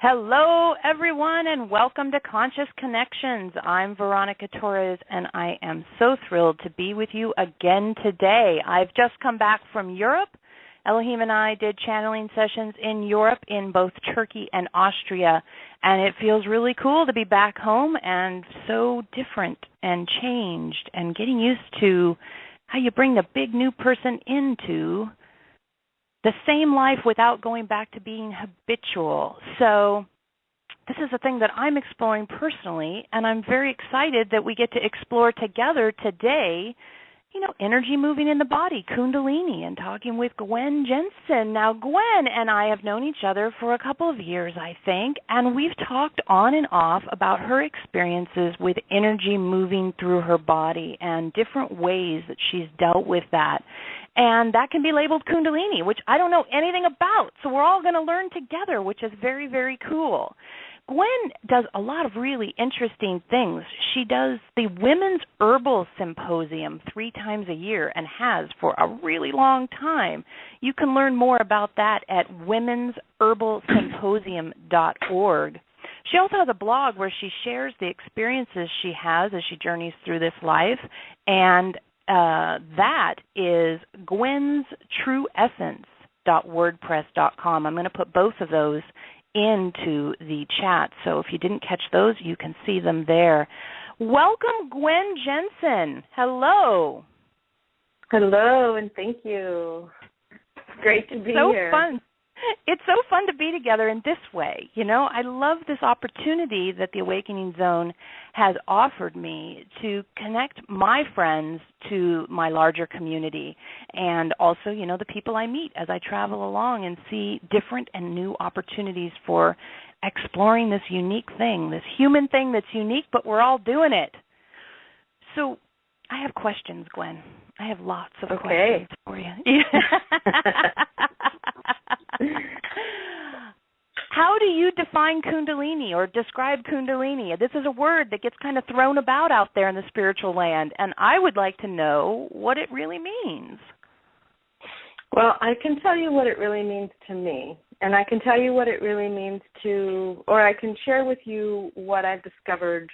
Hello, everyone, and welcome to Conscious Connections. I'm Veronica Torres, and I am so thrilled to be with you again today. I've just come back from Europe. Elohim and I did channeling sessions in Europe, in both Turkey and Austria, and it feels really cool to be back home and so different and changed and getting used to how you bring the big new person into the same life without going back to being habitual. So this is a thing that I'm exploring personally, and I'm very excited that we get to explore together today, energy moving in the body, Kundalini, and talking with Gwen Jensen. Now, Gwen and I have known each other for a couple of years, I think, and we've talked on and off about her experiences with energy moving through her body and different ways that she's dealt with that. And that can be labeled Kundalini, which I don't know anything about, so we're all going to learn together, which is very, very cool. Gwen does a lot of really interesting things. She does the Women's Herbal Symposium 3 times a year and has for a really long time. You can learn more about that at womensherbalsymposium.org. She also has a blog where she shares the experiences she has as she journeys through this life, and that is gwenstrueessence.wordpress.com. I'm going to put both of those into the chat, so if you didn't catch those, you can see them there. Welcome, Gwen Jensen. Hello. Hello, and thank you. Great to be here. Fun. It's so fun to be together in this way. I love this opportunity that the Awakening Zone has offered me to connect my friends to my larger community and also, the people I meet as I travel along and see different and new opportunities for exploring this unique thing, this human thing that's unique, but we're all doing it. So I have questions, Gwen. I have lots of questions for you. How do you define Kundalini or describe Kundalini? This is a word that gets kind of thrown about out there in the spiritual land, and I would like to know what it really means. Well, I can tell you what it really means to me, and I can tell you what it really means or I can share with you what I've discovered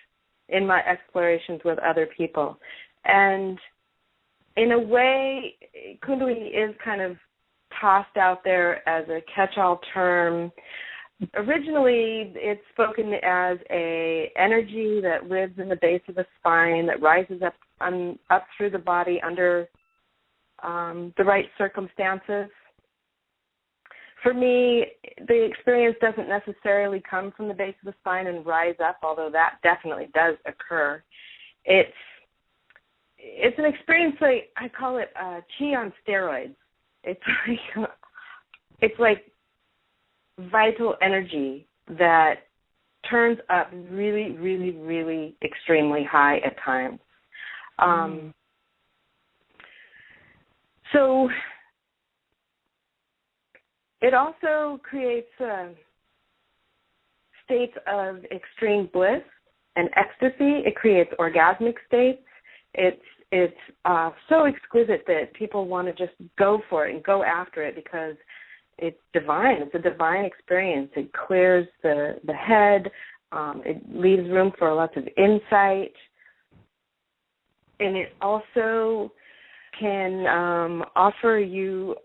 in my explorations with other people. And in a way, Kundalini is kind of tossed out there as a catch-all term. Originally, it's spoken as a energy that lives in the base of the spine, that rises up through the body under the right circumstances. For me, the experience doesn't necessarily come from the base of the spine and rise up, although that definitely does occur. It's an experience, like I call it chi on steroids. It's like vital energy that turns up really, really, really extremely high at times. So it also creates states of extreme bliss and ecstasy. It creates orgasmic states. It's so exquisite that people want to just go for it and go after it because it's divine. It's a divine experience. It clears the head. It leaves room for lots of insight. And it also can offer you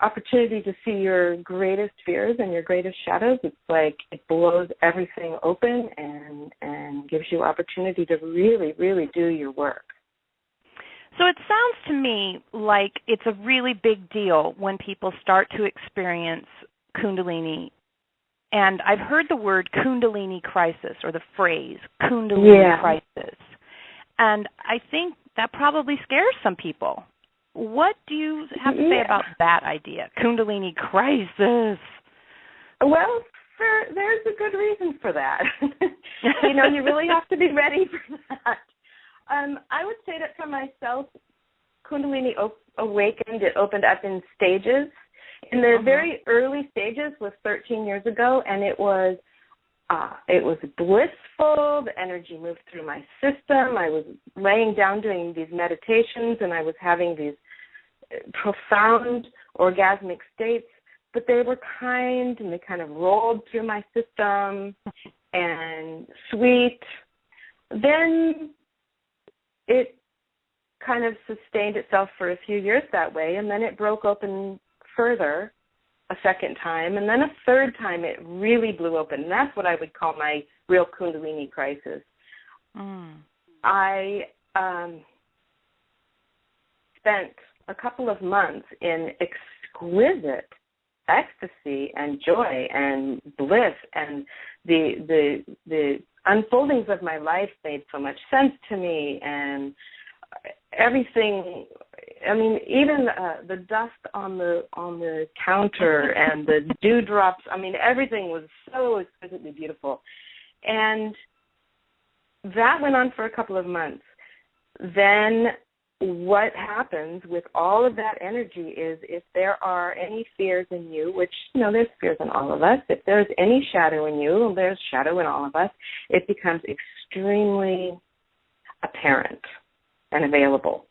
opportunity to see your greatest fears and your greatest shadows. It's like it blows everything open and gives you opportunity to really, really do your work. So it sounds to me like it's a really big deal when people start to experience Kundalini. And I've heard the word Kundalini crisis or the phrase Kundalini crisis. And I think that probably scares some people. What do you have to say about that idea, Kundalini crisis? Well, there's a good reason for that. You really have to be ready for that. I would say that for myself, Kundalini awakened. It opened up in stages. In the very early stages was 13 years ago, and it was blissful. The energy moved through my system. I was laying down doing these meditations, and I was having these profound orgasmic states but they were kind and they kind of rolled through my system and sweet. Then it kind of sustained itself for a few years that way, and then it broke open further a second time, and then a third time it really blew open. And that's what I would call my real Kundalini crisis. I spent a couple of months in exquisite ecstasy and joy and bliss, and the unfoldings of my life made so much sense to me, and everything. I mean, even the dust on the counter and the dewdrops. I mean, everything was so exquisitely beautiful, and that went on for a couple of months. Then what happens with all of that energy is, if there are any fears in you, which, there's fears in all of us, if there's any shadow in you, and there's shadow in all of us, it becomes extremely apparent and available.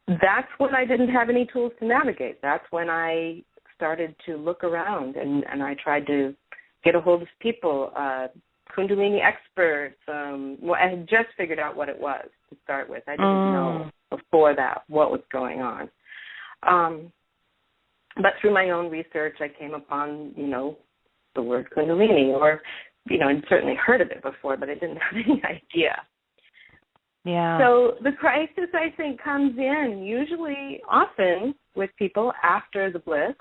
That's when I didn't have any tools to navigate. That's when I started to look around, and I tried to get a hold of people, Kundalini experts. I had just figured out what it was to start with. I didn't know before that what was going on. But through my own research, I came upon, the word Kundalini, or, I'd certainly heard of it before, but I didn't have any idea. Yeah. So the crisis, I think, comes in often with people after the bliss,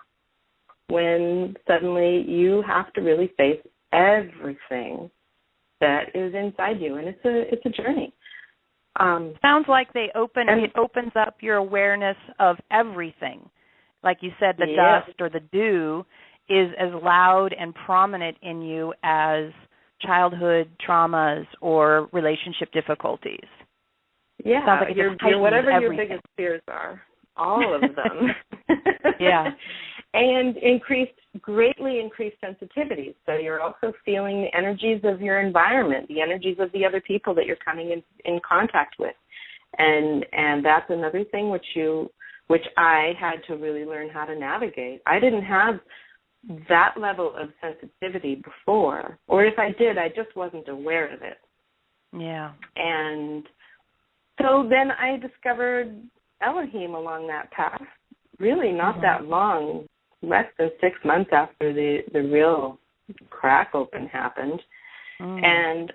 when suddenly you have to really face everything that is inside you, and it's a journey. Sounds like it opens up your awareness of everything. Like you said, the dust or the dew is as loud and prominent in you as childhood traumas or relationship difficulties. Yeah, sounds like whatever everything. your biggest fears are, all of them. Yeah. And greatly increased sensitivities. So you're also feeling the energies of your environment, the energies of the other people that you're coming in contact with. And that's another thing which I had to really learn how to navigate. I didn't have that level of sensitivity before, or if I did, I just wasn't aware of it. Yeah. And so then I discovered Elohim along that path, really not that long, less than 6 months after the real crack open happened, and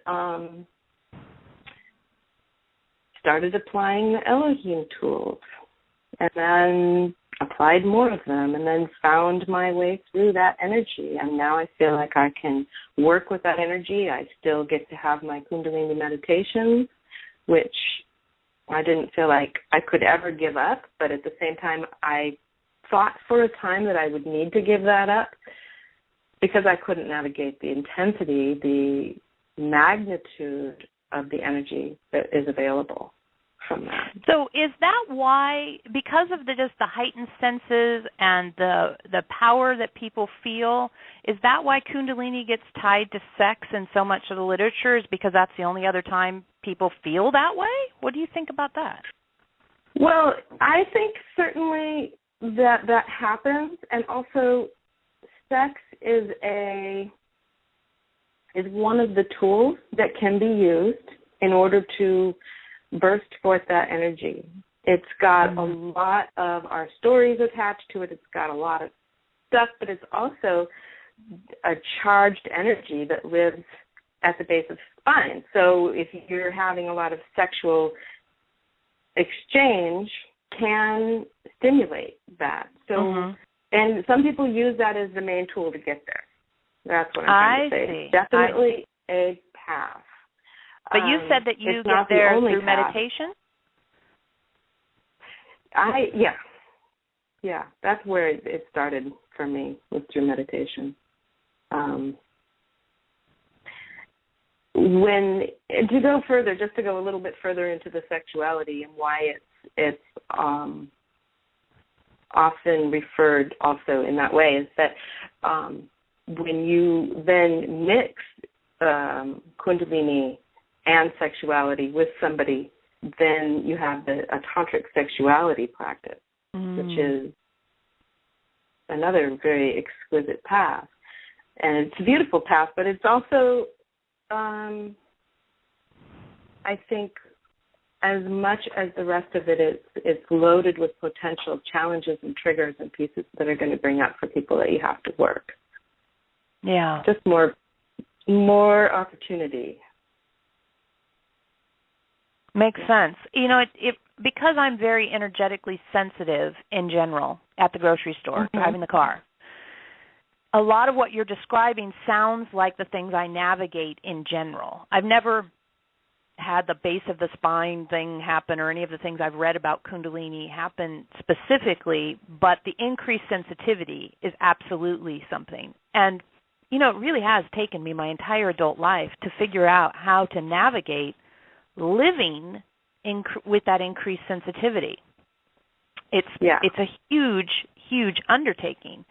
started applying the Elohim tools, and then applied more of them, and then found my way through that energy. And now I feel like I can work with that energy. I still get to have my Kundalini meditations, which I didn't feel like I could ever give up, but at the same time, I thought for a time that I would need to give that up because I couldn't navigate the intensity, the magnitude of the energy that is available from that. So is that why, because of the heightened senses and the power that people feel, is that why Kundalini gets tied to sex in so much of the literature, is because that's the only other time people feel that way? What do you think about that? Well, I think certainly that happens, and also sex is one of the tools that can be used in order to burst forth that energy. It's got a lot of our stories attached to it. It's got a lot of stuff, but it's also a charged energy that lives at the base of the spine. So if you're having a lot of sexual exchange, can stimulate that. So, and some people use that as the main tool to get there. That's what I'm trying to say. See. Definitely a path. But you said that you get there through meditation? Yeah, that's where it started for me, was through meditation. To go further, just to go a little bit further into the sexuality and why it's often referred also in that way, is that when you then mix Kundalini and sexuality with somebody, then you have a tantric sexuality practice, which is another very exquisite path. And it's a beautiful path, but it's also, I think, as much as the rest of it is, it's loaded with potential challenges and triggers and pieces that are going to bring up for people that you have to work. Yeah. Just more opportunity. Makes sense. You know, because I'm very energetically sensitive in general at the grocery store, driving the car, a lot of what you're describing sounds like the things I navigate in general. I've never had the base of the spine thing happen or any of the things I've read about Kundalini happen specifically, but the increased sensitivity is absolutely something. And, you know, it really has taken me my entire adult life to figure out how to navigate living with that increased sensitivity. It's a huge undertaking.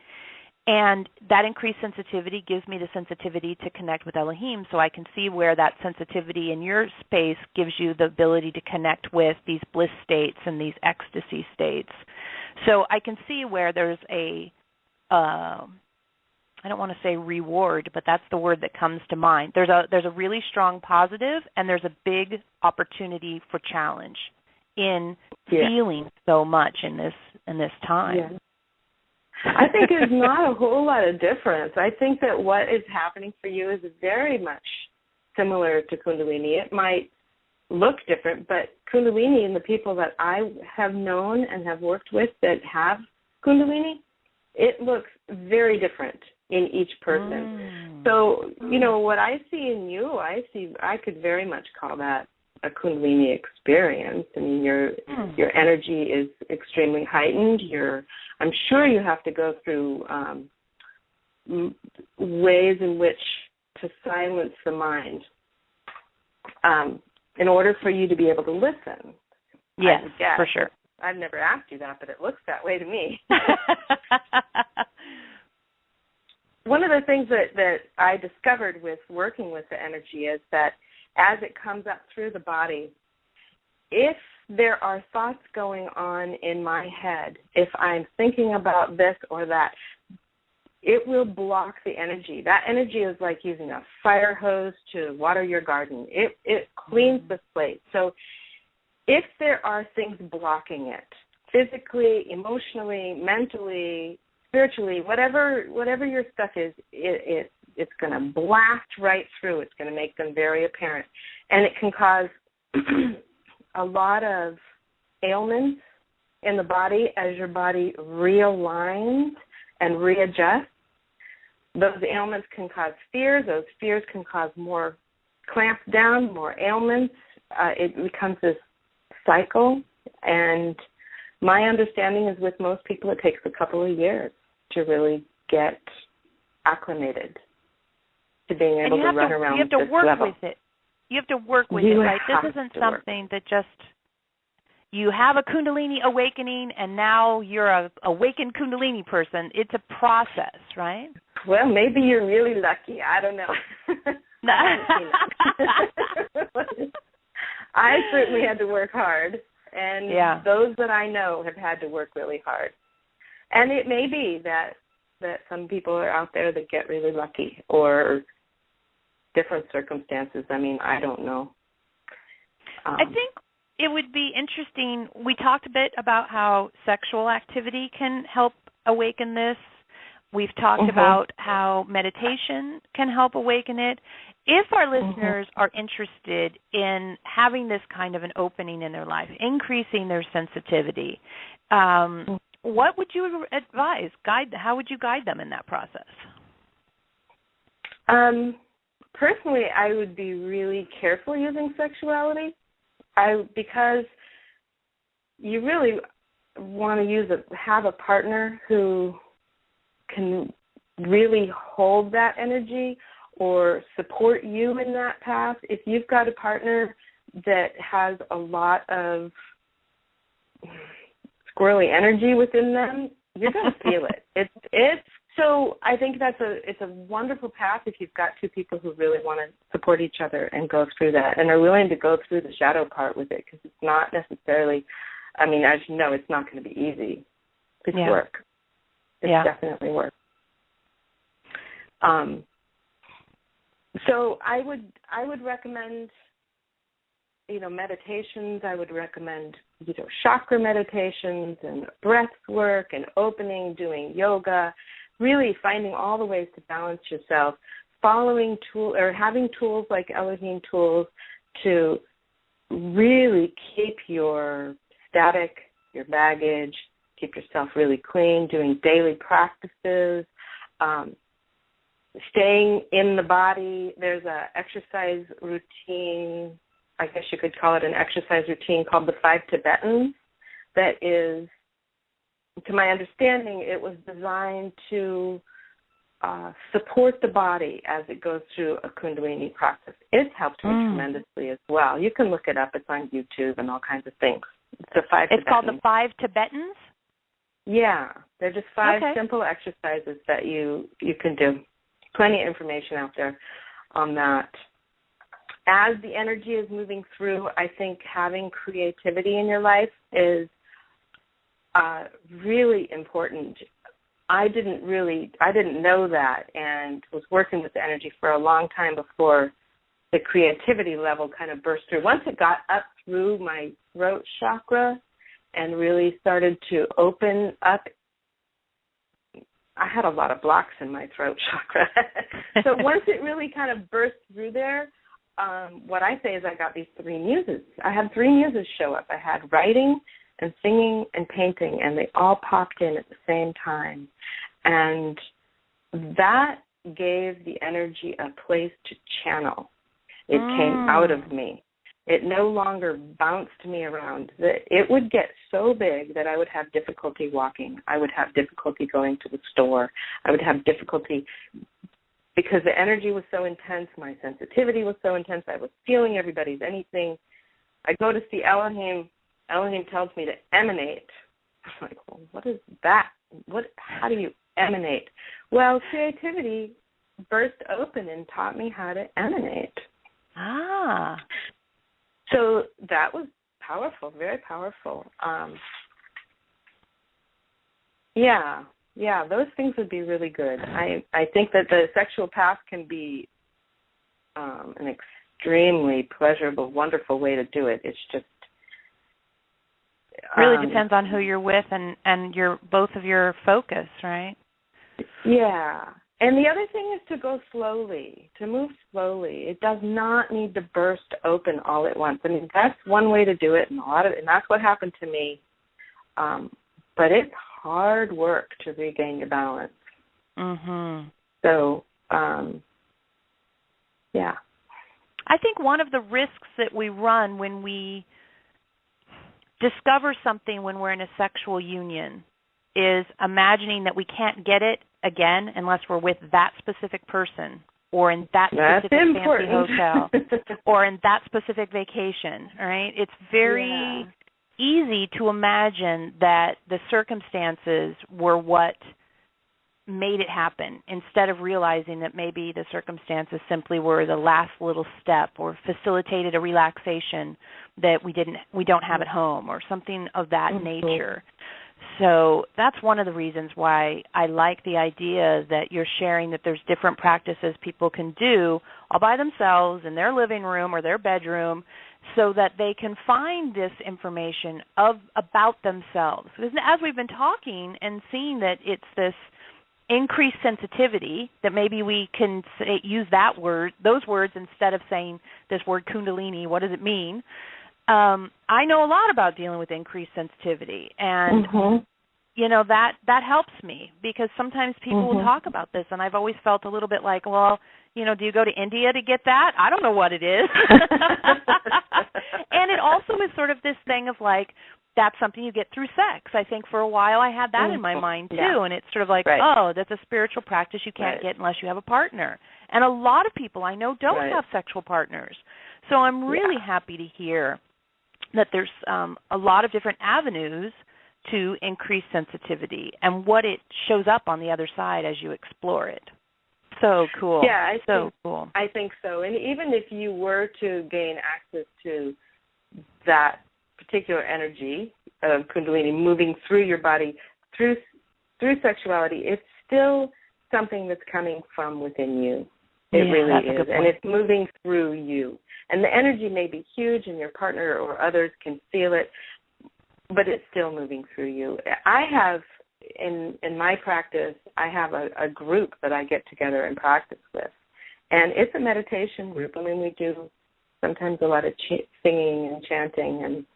And that increased sensitivity gives me the sensitivity to connect with Elohim, so I can see where that sensitivity in your space gives you the ability to connect with these bliss states and these ecstasy states. So I can see where there's I don't want to say reward, but that's the word that comes to mind. There's a really strong positive, and there's a big opportunity for challenge in feeling so much in this time. Yeah. I think there's not a whole lot of difference. I think that what is happening for you is very much similar to Kundalini. It might look different, but Kundalini and the people that I have known and have worked with that have Kundalini, it looks very different in each person. So, you know, what I see in you, I could very much call that a Kundalini experience. I mean, your energy is extremely heightened. I'm sure you have to go through ways in which to silence the mind in order for you to be able to listen. Yes, for sure. I've never asked you that, but it looks that way to me. One of the things that I discovered with working with the energy is that as it comes up through the body, if there are thoughts going on in my head, if I'm thinking about this or that, it will block the energy. That energy is like using a fire hose to water your garden. It cleans the slate. So if there are things blocking it, physically, emotionally, mentally, spiritually, whatever your stuff is, it's going to blast right through. It's going to make them very apparent. And it can cause a lot of ailments in the body as your body realigns and readjusts. Those ailments can cause fears. Those fears can cause more clamps down, more ailments. It becomes this cycle. And my understanding is with most people it takes a couple of years to really get acclimated to being able to run around this level. You have to work with it. You have to work with it, right? This isn't something that just you have a Kundalini awakening and now you're a awakened Kundalini person. It's a process, right? Well, maybe you're really lucky. I don't know. I certainly had to work hard, and those that I know have had to work really hard. And it may be that some people are out there that get really lucky or different circumstances. I mean, I don't know. I think it would be interesting. We talked a bit about how sexual activity can help awaken this. We've talked about how meditation can help awaken it. If our listeners are interested in having this kind of an opening in their life, increasing their sensitivity, what would you advise? How would you guide them in that process? Personally, I would be really careful using sexuality because you really want to have a partner who can really hold that energy or support you in that path. If you've got a partner that has a lot of squirrely energy within them, you're going to feel it. So I think it's a wonderful path if you've got two people who really want to support each other and go through that and are willing to go through the shadow part with it, because it's not necessarily, I mean, as you know, it's not going to be easy. It's work. definitely works. So I would recommend, meditations. I would recommend, chakra meditations and breath work and opening, doing yoga, really finding all the ways to balance yourself, having tools like Elohim tools to really keep your static, your baggage, keep yourself really clean, doing daily practices, staying in the body. There's an exercise routine, I guess you could call it an exercise routine called the 5 Tibetans that is, to my understanding, it was designed to support the body as it goes through a Kundalini process. It's helped me tremendously as well. You can look it up. It's on YouTube and all kinds of things. It's called the 5 Tibetans? Yeah. They're just 5 simple exercises that you can do. Plenty of information out there on that. As the energy is moving through, I think having creativity in your life is really important. I didn't know that, and was working with the energy for a long time before the creativity level kind of burst through. Once it got up through my throat chakra and really started to open up, I had a lot of blocks in my throat chakra. So once it really kind of burst through there, what I say is I got these 3 muses. I had 3 muses show up. I had writing and singing and painting, and they all popped in at the same time. And that gave the energy a place to channel. It came out of me. It no longer bounced me around. It would get so big that I would have difficulty walking. I would have difficulty going to the store. I would have difficulty because the energy was so intense. My sensitivity was so intense. I was feeling everybody's anything. I go to see Elohim. Elohim tells me to emanate. I'm like, well, what is that? How do you emanate? Well, creativity burst open and taught me how to emanate. So that was powerful, very powerful. Those things would be really good. I think that the sexual path can be an extremely pleasurable, wonderful way to do it. It's just really depends on who you're with and both of your focus, right? Yeah. And the other thing is to go slowly, to move slowly. It does not need to burst open all at once. I mean, that's one way to do it, and that's what happened to me. But it's hard work to regain your balance. Mm-hmm. So, I think one of the risks that we run when we discover something when we're in a sexual union is imagining that we can't get it again unless we're with that specific person or in that specific fancy hotel or in that specific vacation, right? It's very easy to imagine that the circumstances were what made it happen instead of realizing that maybe the circumstances simply were the last little step or facilitated a relaxation that we don't have at home or something of that nature. So that's one of the reasons why I like the idea that you're sharing that there's different practices people can do all by themselves in their living room or their bedroom so that they can find this information about themselves. Because as we've been talking and seeing that it's this increased sensitivity, that maybe we can use those words instead of saying this word Kundalini, what does it mean? I know a lot about dealing with increased sensitivity, and that helps me because sometimes people will talk about this, and I've always felt a little bit like, well, do you go to India to get that? I don't know what it is. And it also is sort of this thing of like, that's something you get through sex. I think for a while I had that in my mind too, and it's sort of like, oh, that's a spiritual practice you can't get unless you have a partner. And a lot of people I know don't have sexual partners. So I'm really happy to hear that there's a lot of different avenues to increase sensitivity and what it shows up on the other side as you explore it. So cool. Yeah, cool. I think so. And even if you were to gain access to that particular energy of Kundalini moving through your body, through through sexuality, it's still something that's coming from within you. It really is. And it's moving through you. And the energy may be huge and your partner or others can feel it, but it's still moving through you. I have, in my practice, I have a group that I get together and practice with. And it's a meditation group. I mean, we do sometimes a lot of singing and chanting, and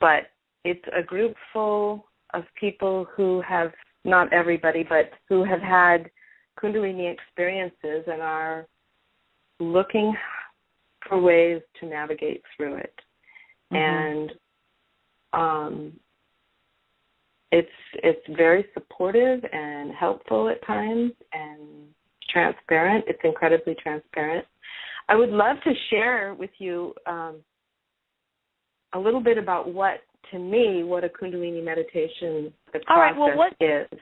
but it's a group full of people who have, not everybody, but who have had Kundalini experiences and are looking for ways to navigate through it. And it's very supportive and helpful at times and transparent. It's incredibly transparent. I would love to share with you a little bit about what a Kundalini meditation, the process is.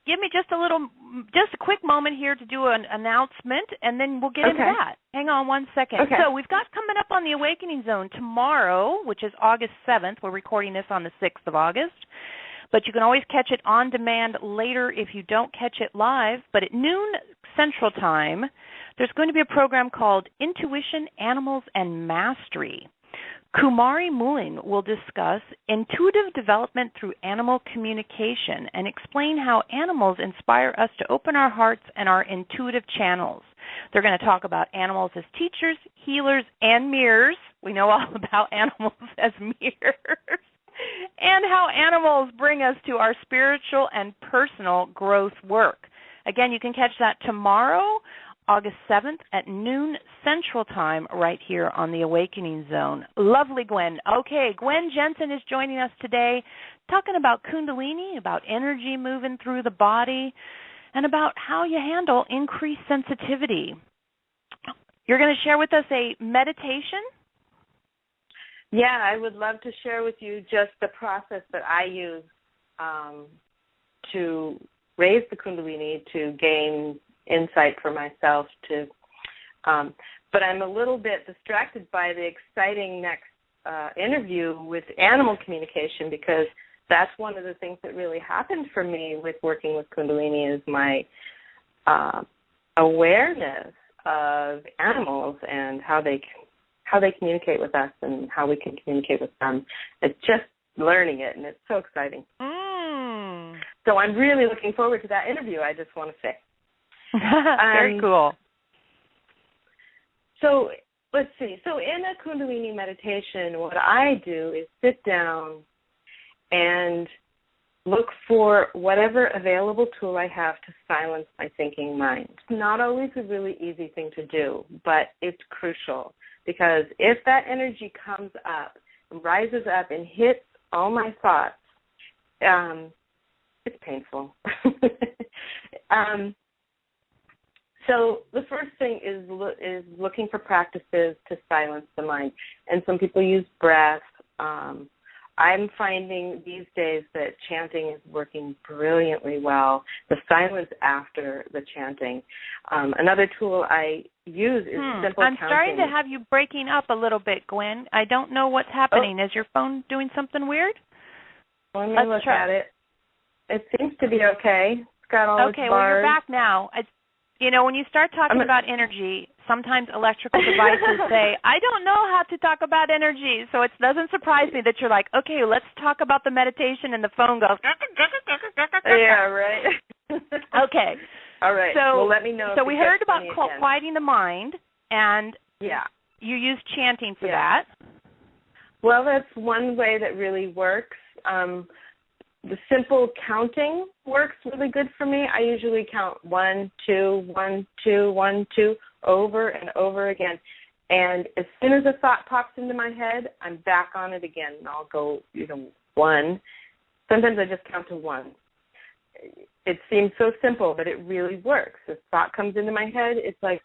Give me just a quick moment here to do an announcement, and then we'll get into that. Hang on one second. Okay. So we've got coming up on the Awakening Zone tomorrow, which is August 7th. We're recording this on the 6th of August. But you can always catch it on demand later if you don't catch it live. But at noon Central Time, there's going to be a program called Intuition, Animals, and Mastery. Kumari Mulin will discuss intuitive development through animal communication and explain how animals inspire us to open our hearts and our intuitive channels. They're going to talk about animals as teachers, healers, and mirrors. We know all about animals as mirrors. And how animals bring us to our spiritual and personal growth work. Again, you can catch that tomorrow, August 7th at noon Central Time right here on the Awakening Zone. Lovely, Gwen. Okay, Gwen Jensen is joining us today talking about Kundalini, about energy moving through the body, and about how you handle increased sensitivity. You're going to share with us a meditation? Yeah, I would love to share with you just the process that I use to raise the Kundalini, to gain insight for myself. But I'm a little bit distracted by the exciting next interview with animal communication, because that's one of the things that really happened for me with working with Kundalini is my awareness of animals and how they communicate with us and how we can communicate with them. It's just learning it, and it's so exciting. So I'm really looking forward to that interview, I just want to say. Very cool. So let's see. So in a Kundalini meditation, what I do is sit down and look for whatever available tool I have to silence my thinking mind. It's not always a really easy thing to do, but it's crucial. Because if that energy comes up, rises up, and hits all my thoughts, it's painful. So the first thing is looking for practices to silence the mind. And some people use breath. I'm finding these days that chanting is working brilliantly well, the silence after the chanting. Another tool I use is simple counting. I'm starting to have you breaking up a little bit, Gwen. I don't know what's happening. Is your phone doing something weird? Let me look at it. It seems to be okay. It's got all its bars. Well, you're back now. When you start talking about energy, sometimes electrical devices say, I don't know how to talk about energy. So it doesn't surprise me that you're like, okay, let's talk about the meditation, and the phone goes. Yeah, right. Okay. All right. So, well, let me know. So we heard about quieting the mind, and you use chanting for that. Well, that's one way that really works. The simple counting works really good for me. I usually count 1, 2, 1, 2, 1, 2 over and over again. And as soon as a thought pops into my head, I'm back on it again. And I'll go, 1. Sometimes I just count to 1. It seems so simple, but it really works. If thought comes into my head, it's like,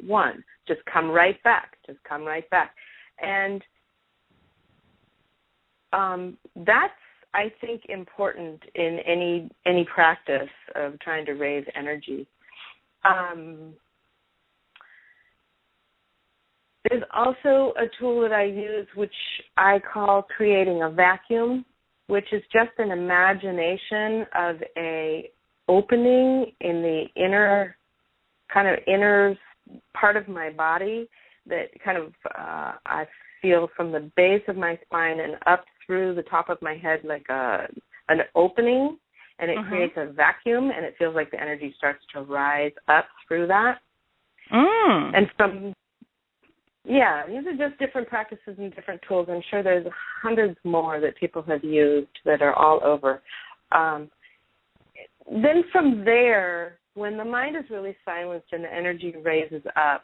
1. Just come right back. Just come right back. And that's, I think, important in any practice of trying to raise energy. There's also a tool that I use which I call creating a vacuum. which is just an imagination of a opening in the inner part of my body that kind of I feel from the base of my spine and up through the top of my head like an opening, and it creates a vacuum, and it feels like the energy starts to rise up through that. And these are just different practices and different tools. I'm sure there's hundreds more that people have used that are all over. Then from there, when the mind is really silenced and the energy raises up,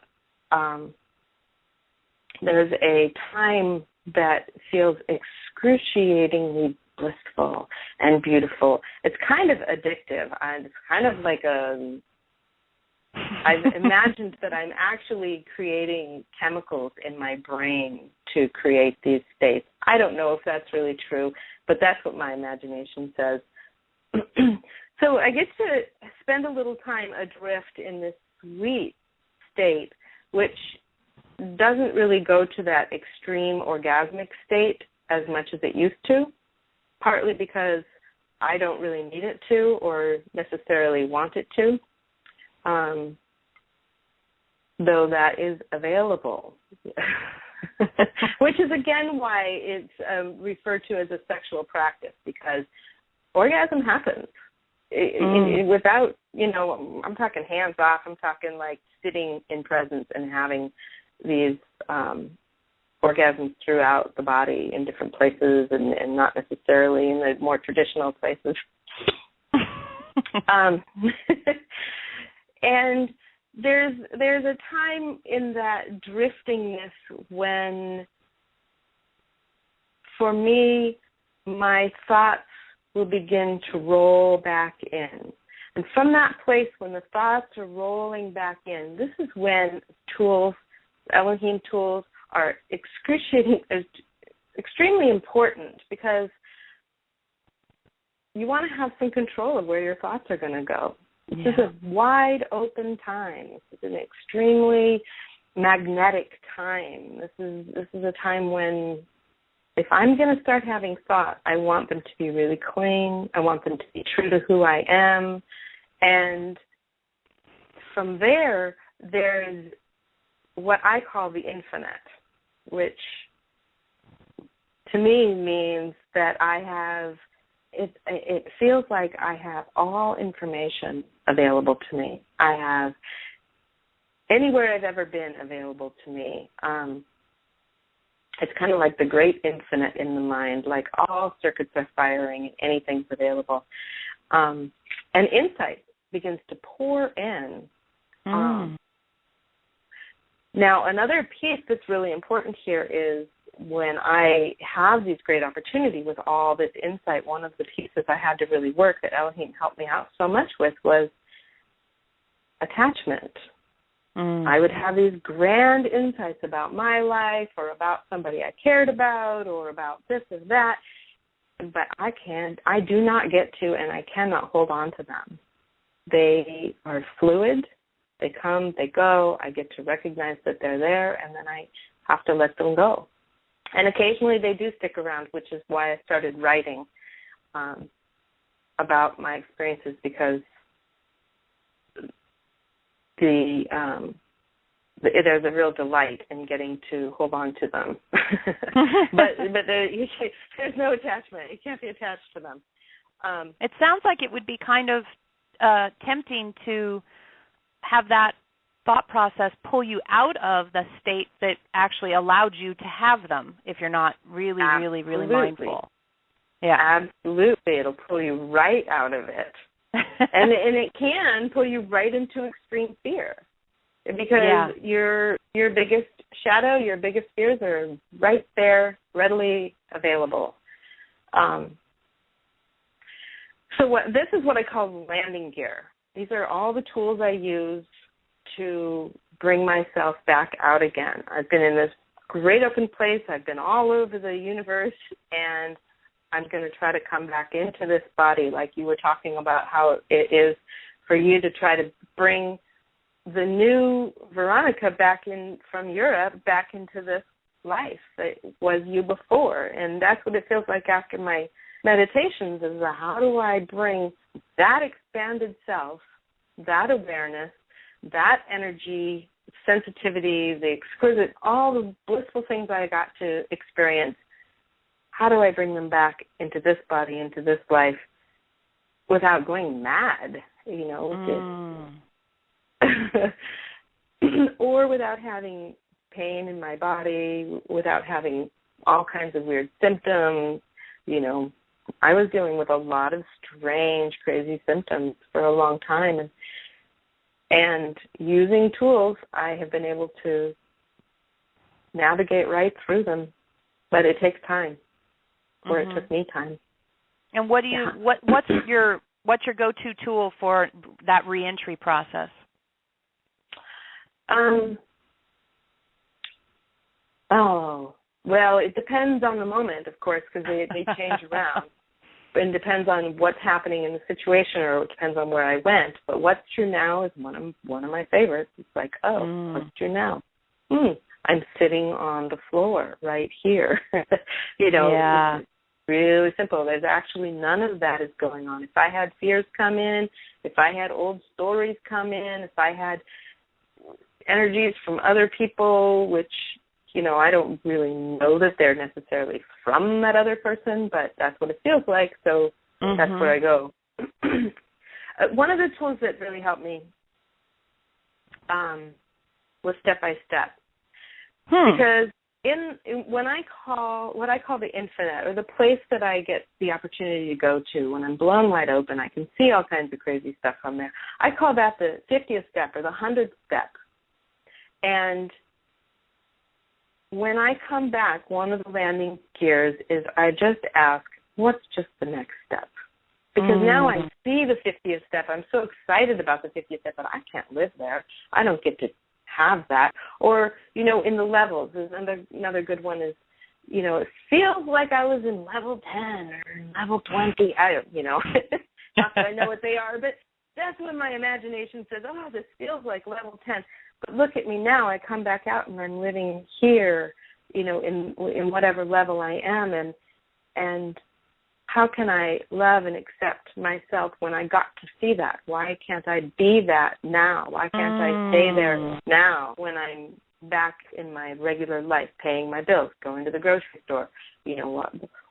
there's a time that feels excruciatingly blissful and beautiful. It's kind of addictive. It's kind of like I've imagined that I'm actually creating chemicals in my brain to create these states. I don't know if that's really true, but that's what my imagination says. So I get to spend a little time adrift in this sweet state, which doesn't really go to that extreme orgasmic state as much as it used to, partly because I don't really need it to or necessarily want it to, though that is available, which is, again, why it's referred to as a sexual practice, because orgasm happens. Without, I'm talking hands off, I'm talking like sitting in presence and having these orgasms throughout the body in different places and not necessarily in the more traditional places. And there's a time in that driftingness when, for me, my thoughts will begin to roll back in. And from that place, when the thoughts are rolling back in, this is when tools, Elohim tools, are extremely important, because you want to have some control of where your thoughts are going to go. This is a wide open time. This is an extremely magnetic time. This is a time when, if I'm going to start having thoughts, I want them to be really clean. I want them to be true to who I am. And from there, there's what I call the infinite, which to me means that I have, it feels like I have all information available to me. I have anywhere I've ever been available to me. It's kind of like the great infinite in the mind, like all circuits are firing and anything's available. And insight begins to pour in. Now, another piece that's really important here is when I have these great opportunities with all this insight, one of the pieces I had to really work that Elohim helped me out so much with was attachment. I would have these grand insights about my life or about somebody I cared about or about this or that, but I do not get to, and I cannot hold on to them. They are fluid. They come, they go. I get to recognize that they're there, and then I have to let them go. And occasionally they do stick around, which is why I started writing about my experiences, because there's a real delight in getting to hold on to them. but there's no attachment. You can't be attached to them. It sounds like it would be kind of tempting to have that thought process pull you out of the state that actually allowed you to have them if you're not really, really, really mindful. Yeah, absolutely. It'll pull you right out of it. and it can pull you right into extreme fear, because your biggest shadow, your biggest fears are right there, readily available. So this is what I call landing gear. These are all the tools I use to bring myself back out again. I've been in this great open place. I've been all over the universe, and I'm going to try to come back into this body, like you were talking about how it is for you to try to bring the new Veronica back in from Europe back into this life that was you before. And that's what it feels like after my meditations is how do I bring that expanded self, that awareness, that energy, sensitivity, the exquisite, all the blissful things I got to experience, how do I bring them back into this body, into this life, without going mad, or without having pain in my body, without having all kinds of weird symptoms. I was dealing with a lot of strange, crazy symptoms for a long time, and using tools, I have been able to navigate right through them, but it takes time, or it took me time. And what's your go-to tool for that reentry process? Well, it depends on the moment, of course, because they change around. And depends on what's happening in the situation, or it depends on where I went. But what's true now is one of my favorites. It's like, what's true now? I'm sitting on the floor right here. Yeah. It's really simple. There's actually none of that is going on. If I had fears come in, if I had old stories come in, if I had energies from other people, which I don't really know that they're necessarily from that other person, but that's what it feels like, so that's where I go. One of the tools that really helped me was step-by-step. Because when I call what I call the infinite, or the place that I get the opportunity to go to when I'm blown wide open, I can see all kinds of crazy stuff from there. I call that the 50th step or the 100th step. And when I come back, one of the landing gears is I just ask, what's just the next step? Because now I see the 50th step. I'm so excited about the 50th step, but I can't live there. I don't get to have that. Or, in the levels, another good one is, it feels like I was in level 10 or level 20. Not that I know what they are, but that's when my imagination says, this feels like level 10. But look at me now. I come back out and I'm living here, in whatever level I am, and how can I love and accept myself when I got to see that? Why can't I be that now? Why can't I stay there now when I'm back in my regular life, paying my bills, going to the grocery store,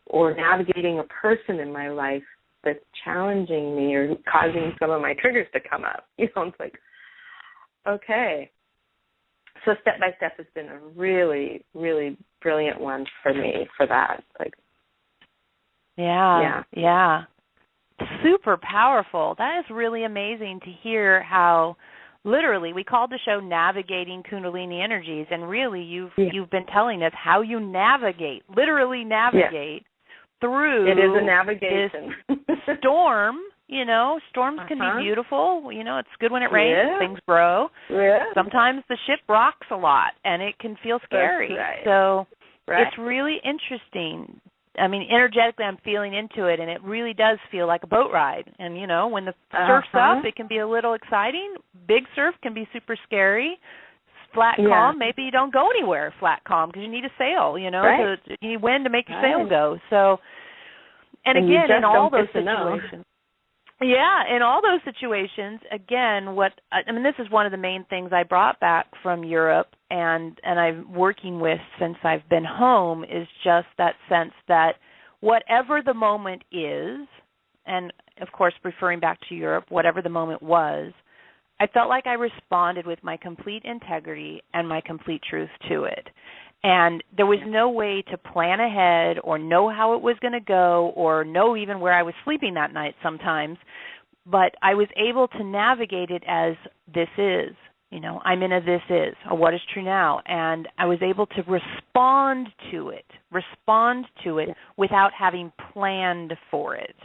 or navigating a person in my life that's challenging me or causing some of my triggers to come up? It's like, okay. So step by step has been a really, really brilliant one for me for that. Yeah. Super powerful. That is really amazing to hear how literally we called the show Navigating Kundalini Energies, and really you've been telling us how you literally navigate through it is a navigation. this storm. Storms can be beautiful. It's good when it rains, things grow. Yeah. Sometimes the ship rocks a lot, and it can feel scary. That's right. So it's really interesting. I mean, energetically, I'm feeling into it, and it really does feel like a boat ride. And, when the surf's up, it can be a little exciting. Big surf can be super scary. Flat calm, maybe you don't go anywhere flat calm because you need a sail, you need wind to make your sail go. So, and again, in all those situations. Yeah, in all those situations, again, this is one of the main things I brought back from Europe and I'm working with since I've been home is just that sense that whatever the moment is, and of course referring back to Europe, whatever the moment was, I felt like I responded with my complete integrity and my complete truth to it. And there was no way to plan ahead or know how it was going to go or know even where I was sleeping that night sometimes. But I was able to navigate it as this is. I'm in a this is, or what is true now. And I was able to respond to it without having planned for it.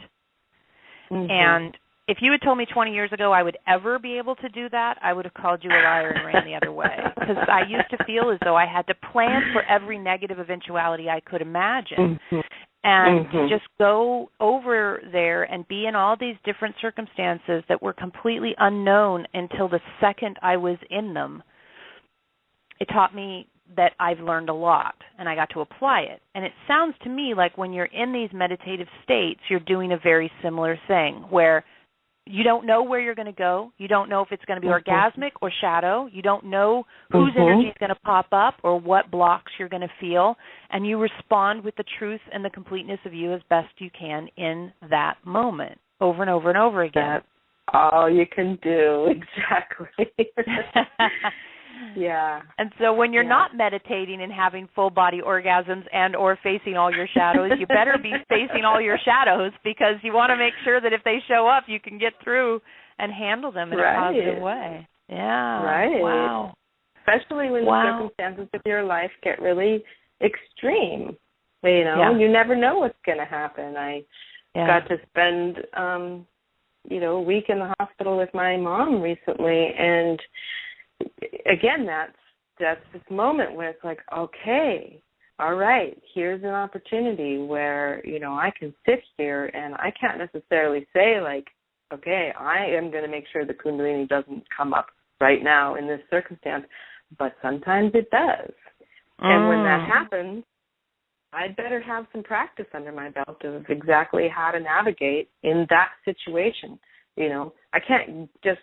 And if you had told me 20 years ago I would ever be able to do that, I would have called you a liar and ran the other way. Because I used to feel as though I had to plan for every negative eventuality I could imagine. And to just go over there and be in all these different circumstances that were completely unknown until the second I was in them. It taught me that I've learned a lot, and I got to apply it. And it sounds to me like when you're in these meditative states, you're doing a very similar thing where you don't know where you're going to go. You don't know if it's going to be orgasmic or shadow. You don't know whose energy is going to pop up or what blocks you're going to feel. And you respond with the truth and the completeness of you as best you can in that moment, over and over and over again. That's all you can do, exactly. Yeah. And so when you're not meditating and having full-body orgasms and or facing all your shadows, you better be facing all your shadows, because you want to make sure that if they show up, you can get through and handle them in a positive way. Yeah. Right. Wow. Especially when the circumstances of your life get really extreme. You never know what's going to happen. I got to spend, a week in the hospital with my mom recently, and again, that's this moment where it's like, okay, all right, here's an opportunity where, I can sit here and I can't necessarily say like, okay, I am going to make sure the Kundalini doesn't come up right now in this circumstance, but sometimes it does. And when that happens, I'd better have some practice under my belt of exactly how to navigate in that situation. I can't just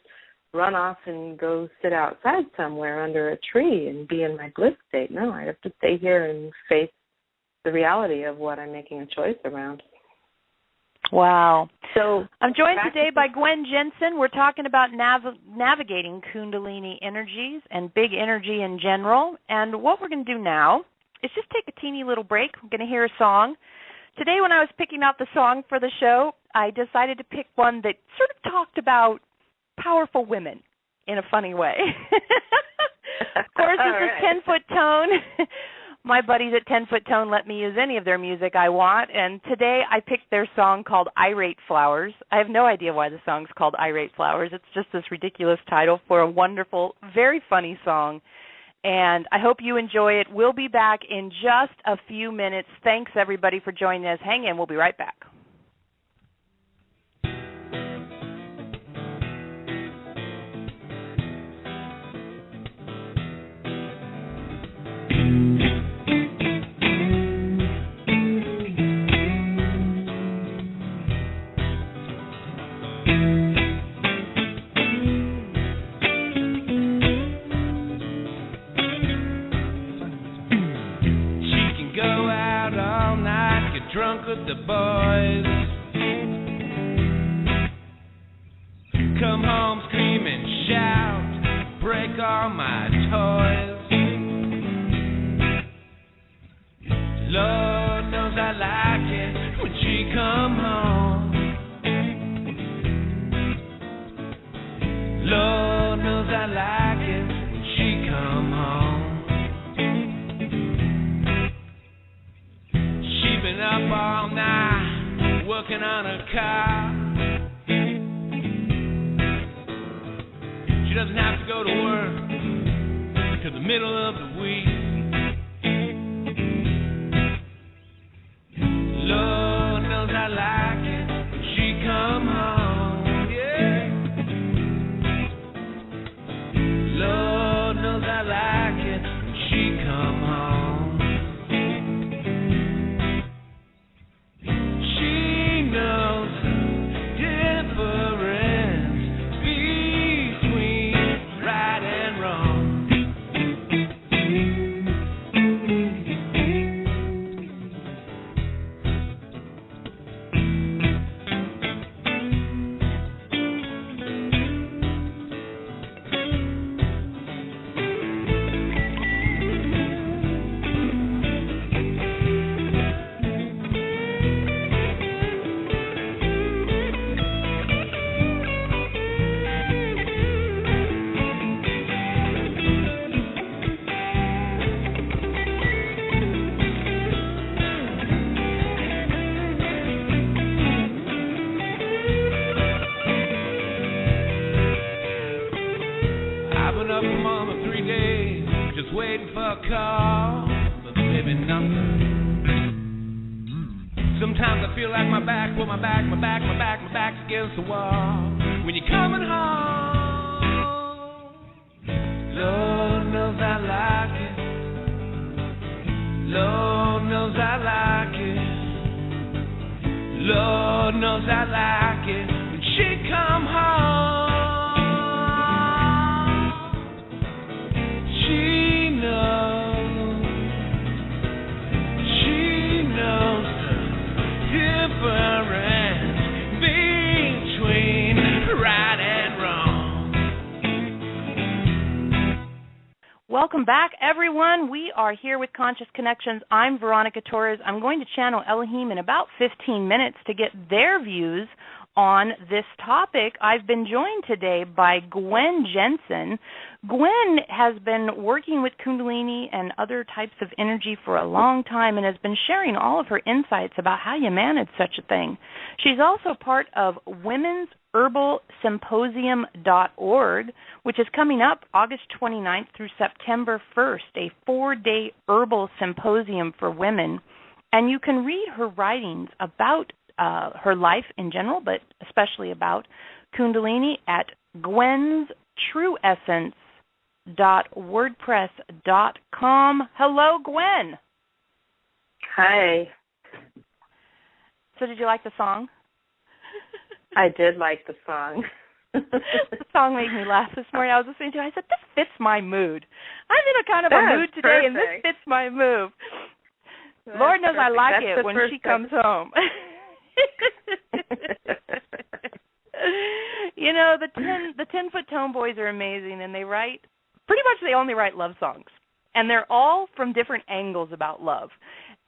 run off and go sit outside somewhere under a tree and be in my bliss state. No, I have to stay here and face the reality of what I'm making a choice around. Wow. So I'm joined today by Gwen Jensen. We're talking about navigating Kundalini energies and big energy in general. And what we're going to do now is just take a teeny little break. We're going to hear a song. Today when I was picking out the song for the show, I decided to pick one that sort of talked about powerful women in a funny way. Of course, this is 10-Foot Tone. My buddies at 10-Foot Tone let me use any of their music I want, and today I picked their song called Irate Flowers. I have no idea why the song's called Irate Flowers. It's just this ridiculous title for a wonderful, very funny song, and I hope you enjoy it. We'll be back in just a few minutes. Thanks, everybody, for joining us. Hang in. We'll be right back. Drunk with the boys, come home scream and shout, break all my toys. Lord knows I like it when she come home. Lord knows I like it when she come home. Been up all night working on a car. She doesn't have to go to work till the middle of the week. Lord knows I like it when she come home. Yeah. Lord knows I like it when she come home. Sometimes I feel like my back's against the wall. When you're coming home, Lord knows I like it Lord knows I like it when she come home. She knows the difference between right and wrong. Welcome back, everyone. We are here with Conscious Connections. I'm Veronica Torres. I'm going to channel Elohim in about 15 minutes to get their views on this topic. I've been joined today by Gwen Jensen. Gwen has been working with Kundalini and other types of energy for a long time and has been sharing all of her insights about how you manage such a thing. She's also part of womensherbalsymposium.org, which is coming up August 29th through September 1st, a 4-day herbal symposium for women. And you can read her writings about her life in general, but especially about Kundalini at gwenstrueessence.wordpress.com. Hello, Gwen. Hi. So did you like the song? I did like the song. The song made me laugh this morning. I was listening to it. I said, this fits my mood. I'm in a kind of a mood today, and this fits my mood. Lord knows I like it when she comes home. You know, the 10-foot tone boys are amazing, and they only write love songs, and they're all from different angles about love.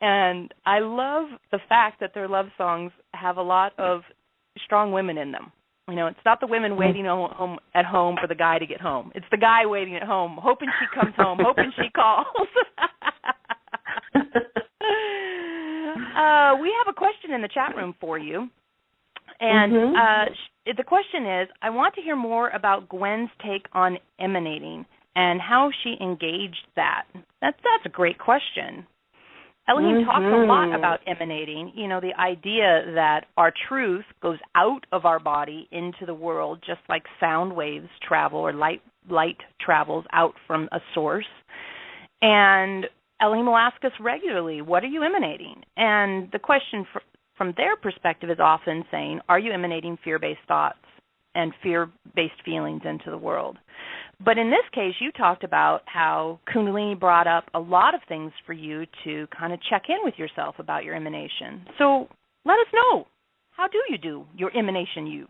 And I love the fact that their love songs have a lot of strong women in them. You know, it's not the women waiting at home for the guy to get home. It's the guy waiting at home, hoping she comes home, hoping she calls. We have a question in the chat room for you. And the question is, I want to hear more about Gwen's take on emanating and how she engaged that. That's a great question. Elohim talks a lot about emanating, you know, the idea that our truth goes out of our body into the world, just like sound waves travel or light travels out from a source. And Elohim will ask us regularly, what are you emanating? And the question from their perspective is often saying, are you emanating fear-based thoughts and fear-based feelings into the world? But in this case, you talked about how Kundalini brought up a lot of things for you to kind of check in with yourself about your emanation. So let us know, how do you do your emanation you?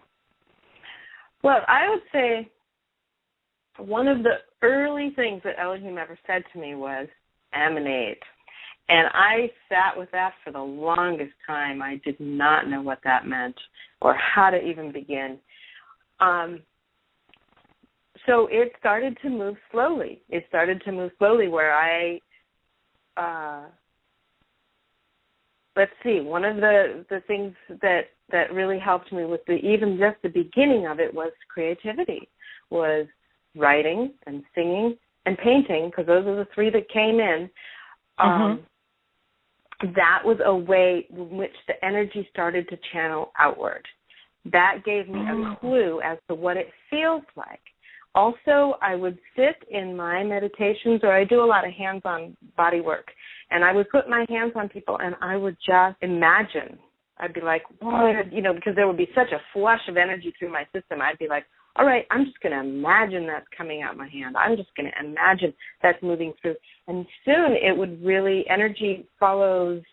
Well, I would say one of the early things that Elohim ever said to me was, emanate. And I sat with that for the longest time. I did not know what that meant or how to even begin. So it started to move slowly. Where let's see, one of the things that really helped me with even just the beginning of it was creativity, was writing and singing and painting, because those are the three that came in. That was a way in which the energy started to channel outward. That gave me a clue as to what it feels like. Also, I would sit in my meditations, or I do a lot of hands-on body work, and I would put my hands on people, and I would just imagine. I'd be like, what? You know, because there would be such a flush of energy through my system. I'd be like, all right, I'm just going to imagine that's coming out my hand. I'm just going to imagine that's moving through. And soon it would really, energy follows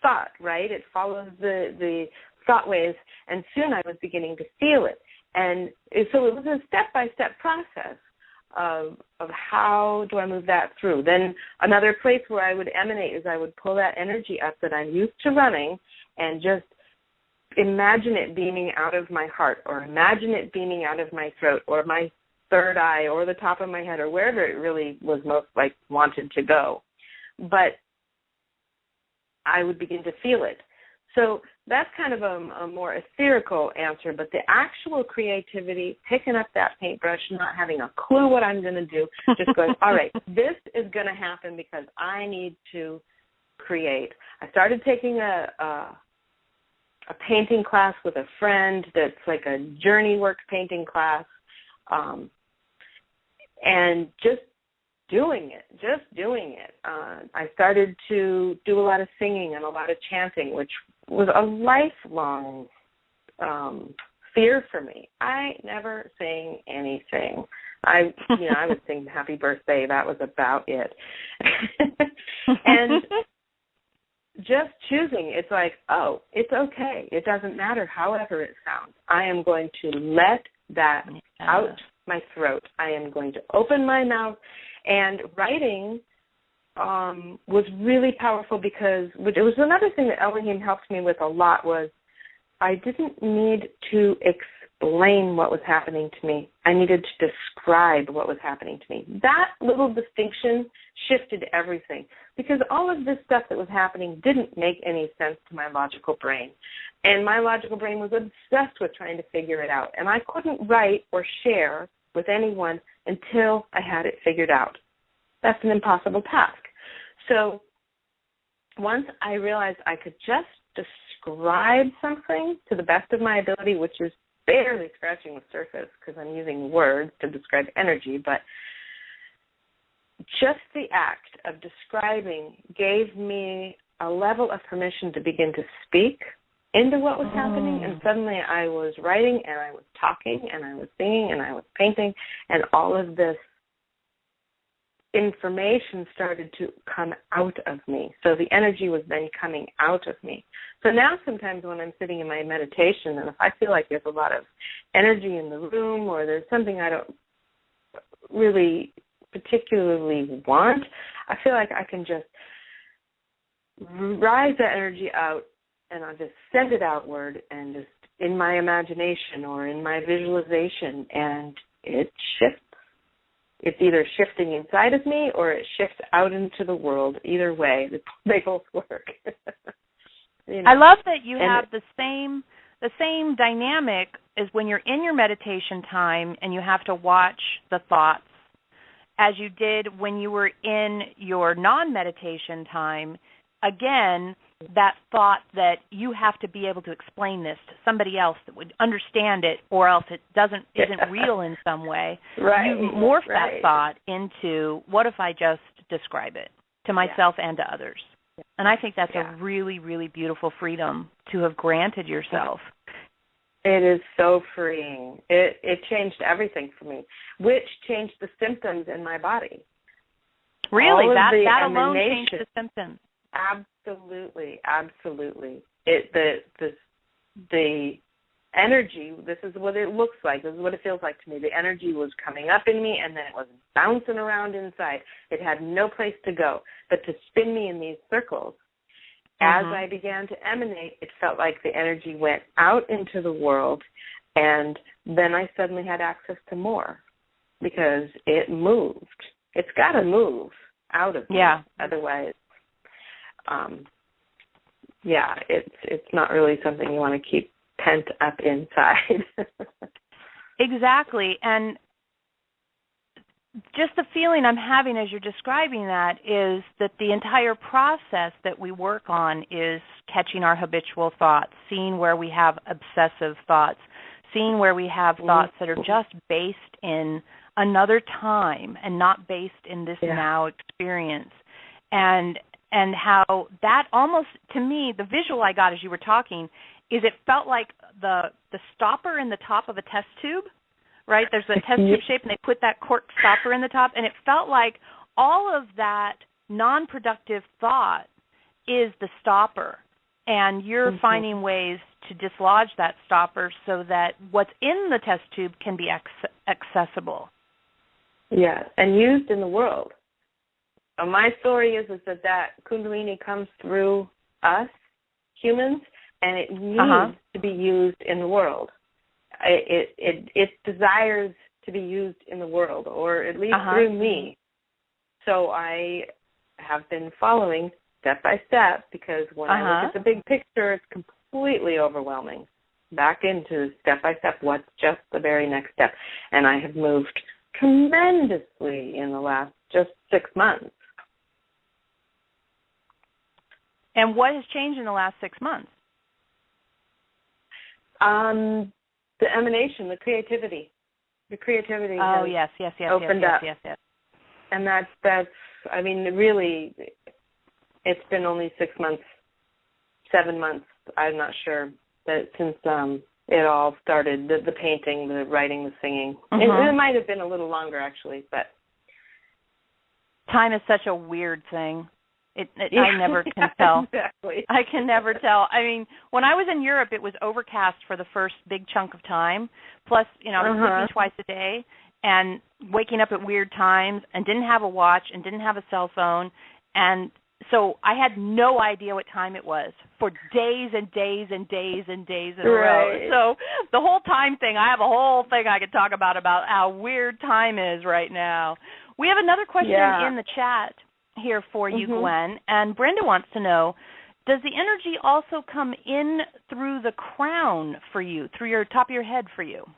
thought, right? It follows the thought waves, and soon I was beginning to feel it. And so it was a step-by-step process of how do I move that through. Then another place where I would emanate is I would pull that energy up that I'm used to running and just imagine it beaming out of my heart, or imagine it beaming out of my throat or my third eye or the top of my head or wherever it really was most like wanted to go. But I would begin to feel it. So that's kind of a more etherical answer, but the actual creativity, picking up that paintbrush, not having a clue what I'm going to do, just going, all right, this is going to happen because I need to create. I started taking a painting class with a friend that's like a journey work painting class, and just doing it. I started to do a lot of singing and a lot of chanting, which was a lifelong fear for me. I never sang anything. I would sing Happy Birthday. That was about it. And just choosing, it's like, oh, it's okay. It doesn't matter however it sounds. I am going to let that out my throat. I am going to open my mouth. And writing was really powerful because it was another thing that Elohim helped me with a lot was I didn't need to explain what was happening to me. I needed to describe what was happening to me. That little distinction shifted everything because all of this stuff that was happening didn't make any sense to my logical brain. And my logical brain was obsessed with trying to figure it out. And I couldn't write or share with anyone until I had it figured out. That's an impossible task. So once I realized I could just describe something to the best of my ability, which is barely scratching the surface because I'm using words to describe energy, but just the act of describing gave me a level of permission to begin to speak into what was happening, and suddenly I was writing and I was talking and I was singing and I was painting, and all of this information started to come out of me. So the energy was then coming out of me. So now sometimes when I'm sitting in my meditation and if I feel like there's a lot of energy in the room or there's something I don't really particularly want, I feel like I can just rise that energy out and I'll just send it outward and just in my imagination or in my visualization, and it shifts. It's either shifting inside of me or it shifts out into the world. Either way, they both work. I love that you have the same dynamic as when you're in your meditation time and you have to watch the thoughts as you did when you were in your non-meditation time. Again, that thought that you have to be able to explain this to somebody else that would understand it, or else it isn't real in some way. Right. You morph that thought into, what if I just describe it to myself and to others? And I think that's a really, really beautiful freedom to have granted yourself. It is so freeing. It changed everything for me, which changed the symptoms in my body. Really? That alone changed the symptoms. Absolutely, absolutely. The energy, this is what it looks like, this is what it feels like to me. The energy was coming up in me and then it was bouncing around inside. It had no place to go but to spin me in these circles. As I began to emanate, it felt like the energy went out into the world, and then I suddenly had access to more because it moved. It's got to move out of me. Otherwise, it's not really something you want to keep pent up inside. Exactly. And just the feeling I'm having as you're describing that is that the entire process that we work on is catching our habitual thoughts, seeing where we have obsessive thoughts, seeing where we have thoughts that are just based in another time and not based in this now experience. And how that almost, to me, the visual I got as you were talking is it felt like the stopper in the top of a test tube, right? There's a test tube shape, and they put that cork stopper in the top, and it felt like all of that non-productive thought is the stopper, and you're finding ways to dislodge that stopper so that what's in the test tube can be accessible. Yes, and used in the world. My story is that Kundalini comes through us, humans, and it needs to be used in the world. It desires to be used in the world, or at least through me. So I have been following step by step, because when I look at the big picture, it's completely overwhelming. Back into step by step, what's just the very next step. And I have moved tremendously in the last just 6 months. And what has changed in the last 6 months? The emanation, the creativity. The creativity has opened up. Yes. And that's, I mean, really, it's been only 6 months, 7 months I'm not sure. That since it all started, the painting, the writing, the singing. It might have been a little longer, actually, but. Time is such a weird thing. I never can tell. Exactly. I can never tell. I mean, when I was in Europe, it was overcast for the first big chunk of time. Plus, I was sleeping twice a day and waking up at weird times and didn't have a watch and didn't have a cell phone. And so I had no idea what time it was for days and days and days and days in a row. So the whole time thing, I have a whole thing I could talk about how weird time is right now. We have another question in the chat here for you, Gwen, and Brenda wants to know, does the energy also come in through the crown for you, through your top of your head for you?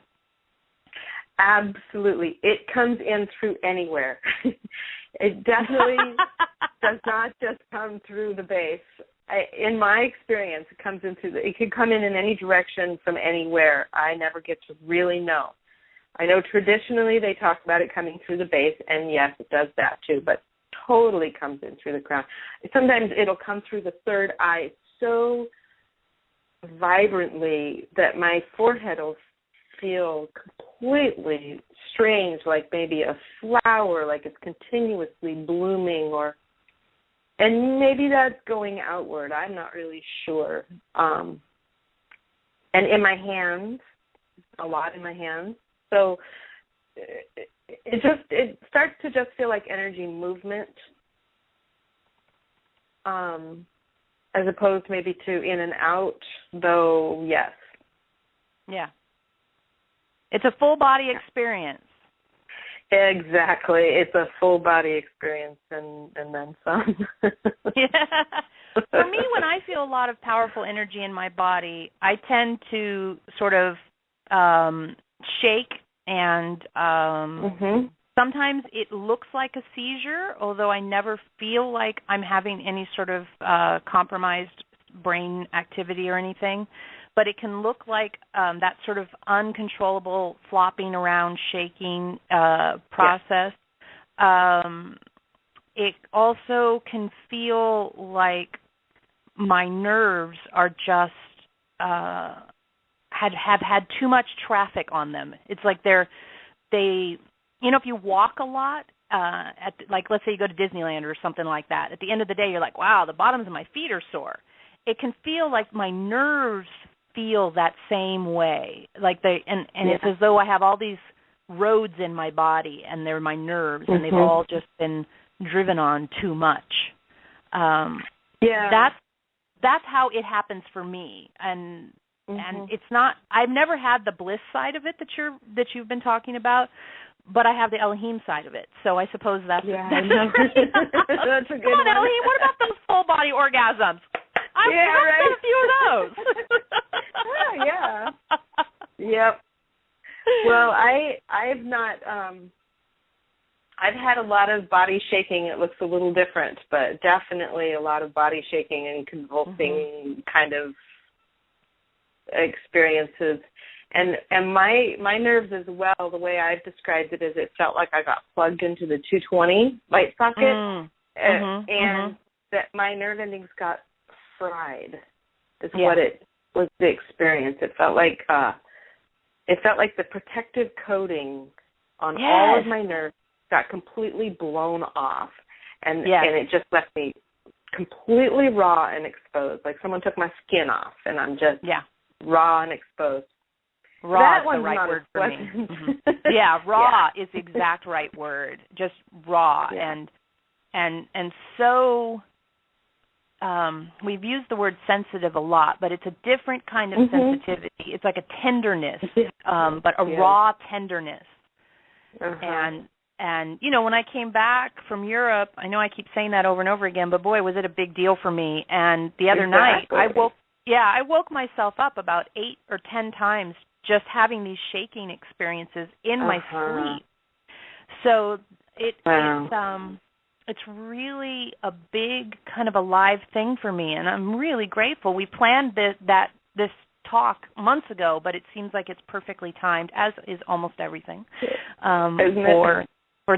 Absolutely. It comes in through anywhere. It definitely does not just come through the base. In my experience, it comes it can come in any direction from anywhere. I never get to really know. I know traditionally they talk about it coming through the base, and yes, it does that too, but totally comes in through the crown. Sometimes it'll come through the third eye so vibrantly that my forehead will feel completely strange, like maybe a flower, like it's continuously blooming, and maybe that's going outward. I'm not really sure. And in my hands, a lot in my hands. So it starts to just feel like energy movement, as opposed maybe to in and out, though, yes. Yeah. It's a full body experience. Exactly. It's a full body experience and then some. Yeah. For me, when I feel a lot of powerful energy in my body, I tend to sort of shake, and sometimes it looks like a seizure, although I never feel like I'm having any sort of compromised brain activity or anything. But it can look like that sort of uncontrollable flopping around, shaking process. It also can feel like my nerves are just have had too much traffic on them. It's like they if you walk a lot, like let's say you go to Disneyland or something like that, at the end of the day you're like, wow, the bottoms of my feet are sore. It can feel like my nerves feel that same way, like it's as though I have all these roads in my body and they're my nerves and they've all just been driven on too much. That's how it happens for me, and it's not. I've never had the bliss side of it that you've been talking about, but I have the Elohim side of it. So I suppose that's I know. That's a good Come on, one. Elohim. What about those full body orgasms? I've had a few of those. Yeah. Yep. Well, I've not. I've had a lot of body shaking. It looks a little different, but definitely a lot of body shaking and convulsing kind of experiences. And my nerves as well, the way I've described it is it felt like I got plugged into the 220 light socket, and that my nerve endings got fried is what it was, the experience. It felt like the protective coating on all of my nerves got completely blown off, and it just left me completely raw and exposed, like someone took my skin off, and I'm just raw and exposed. Raw is the right word for me. Yeah, raw is the exact right word. Just raw, and so we've used the word sensitive a lot, but it's a different kind of sensitivity. It's like a tenderness, but a raw tenderness. And when I came back from Europe, I know I keep saying that over and over again, but boy, was it a big deal for me. And the other night, I woke myself up about 8 or 10 times just having these shaking experiences in my sleep. So it's really a big kind of a live thing for me, and I'm really grateful. We planned this talk months ago, but it seems like it's perfectly timed, as is almost everything, for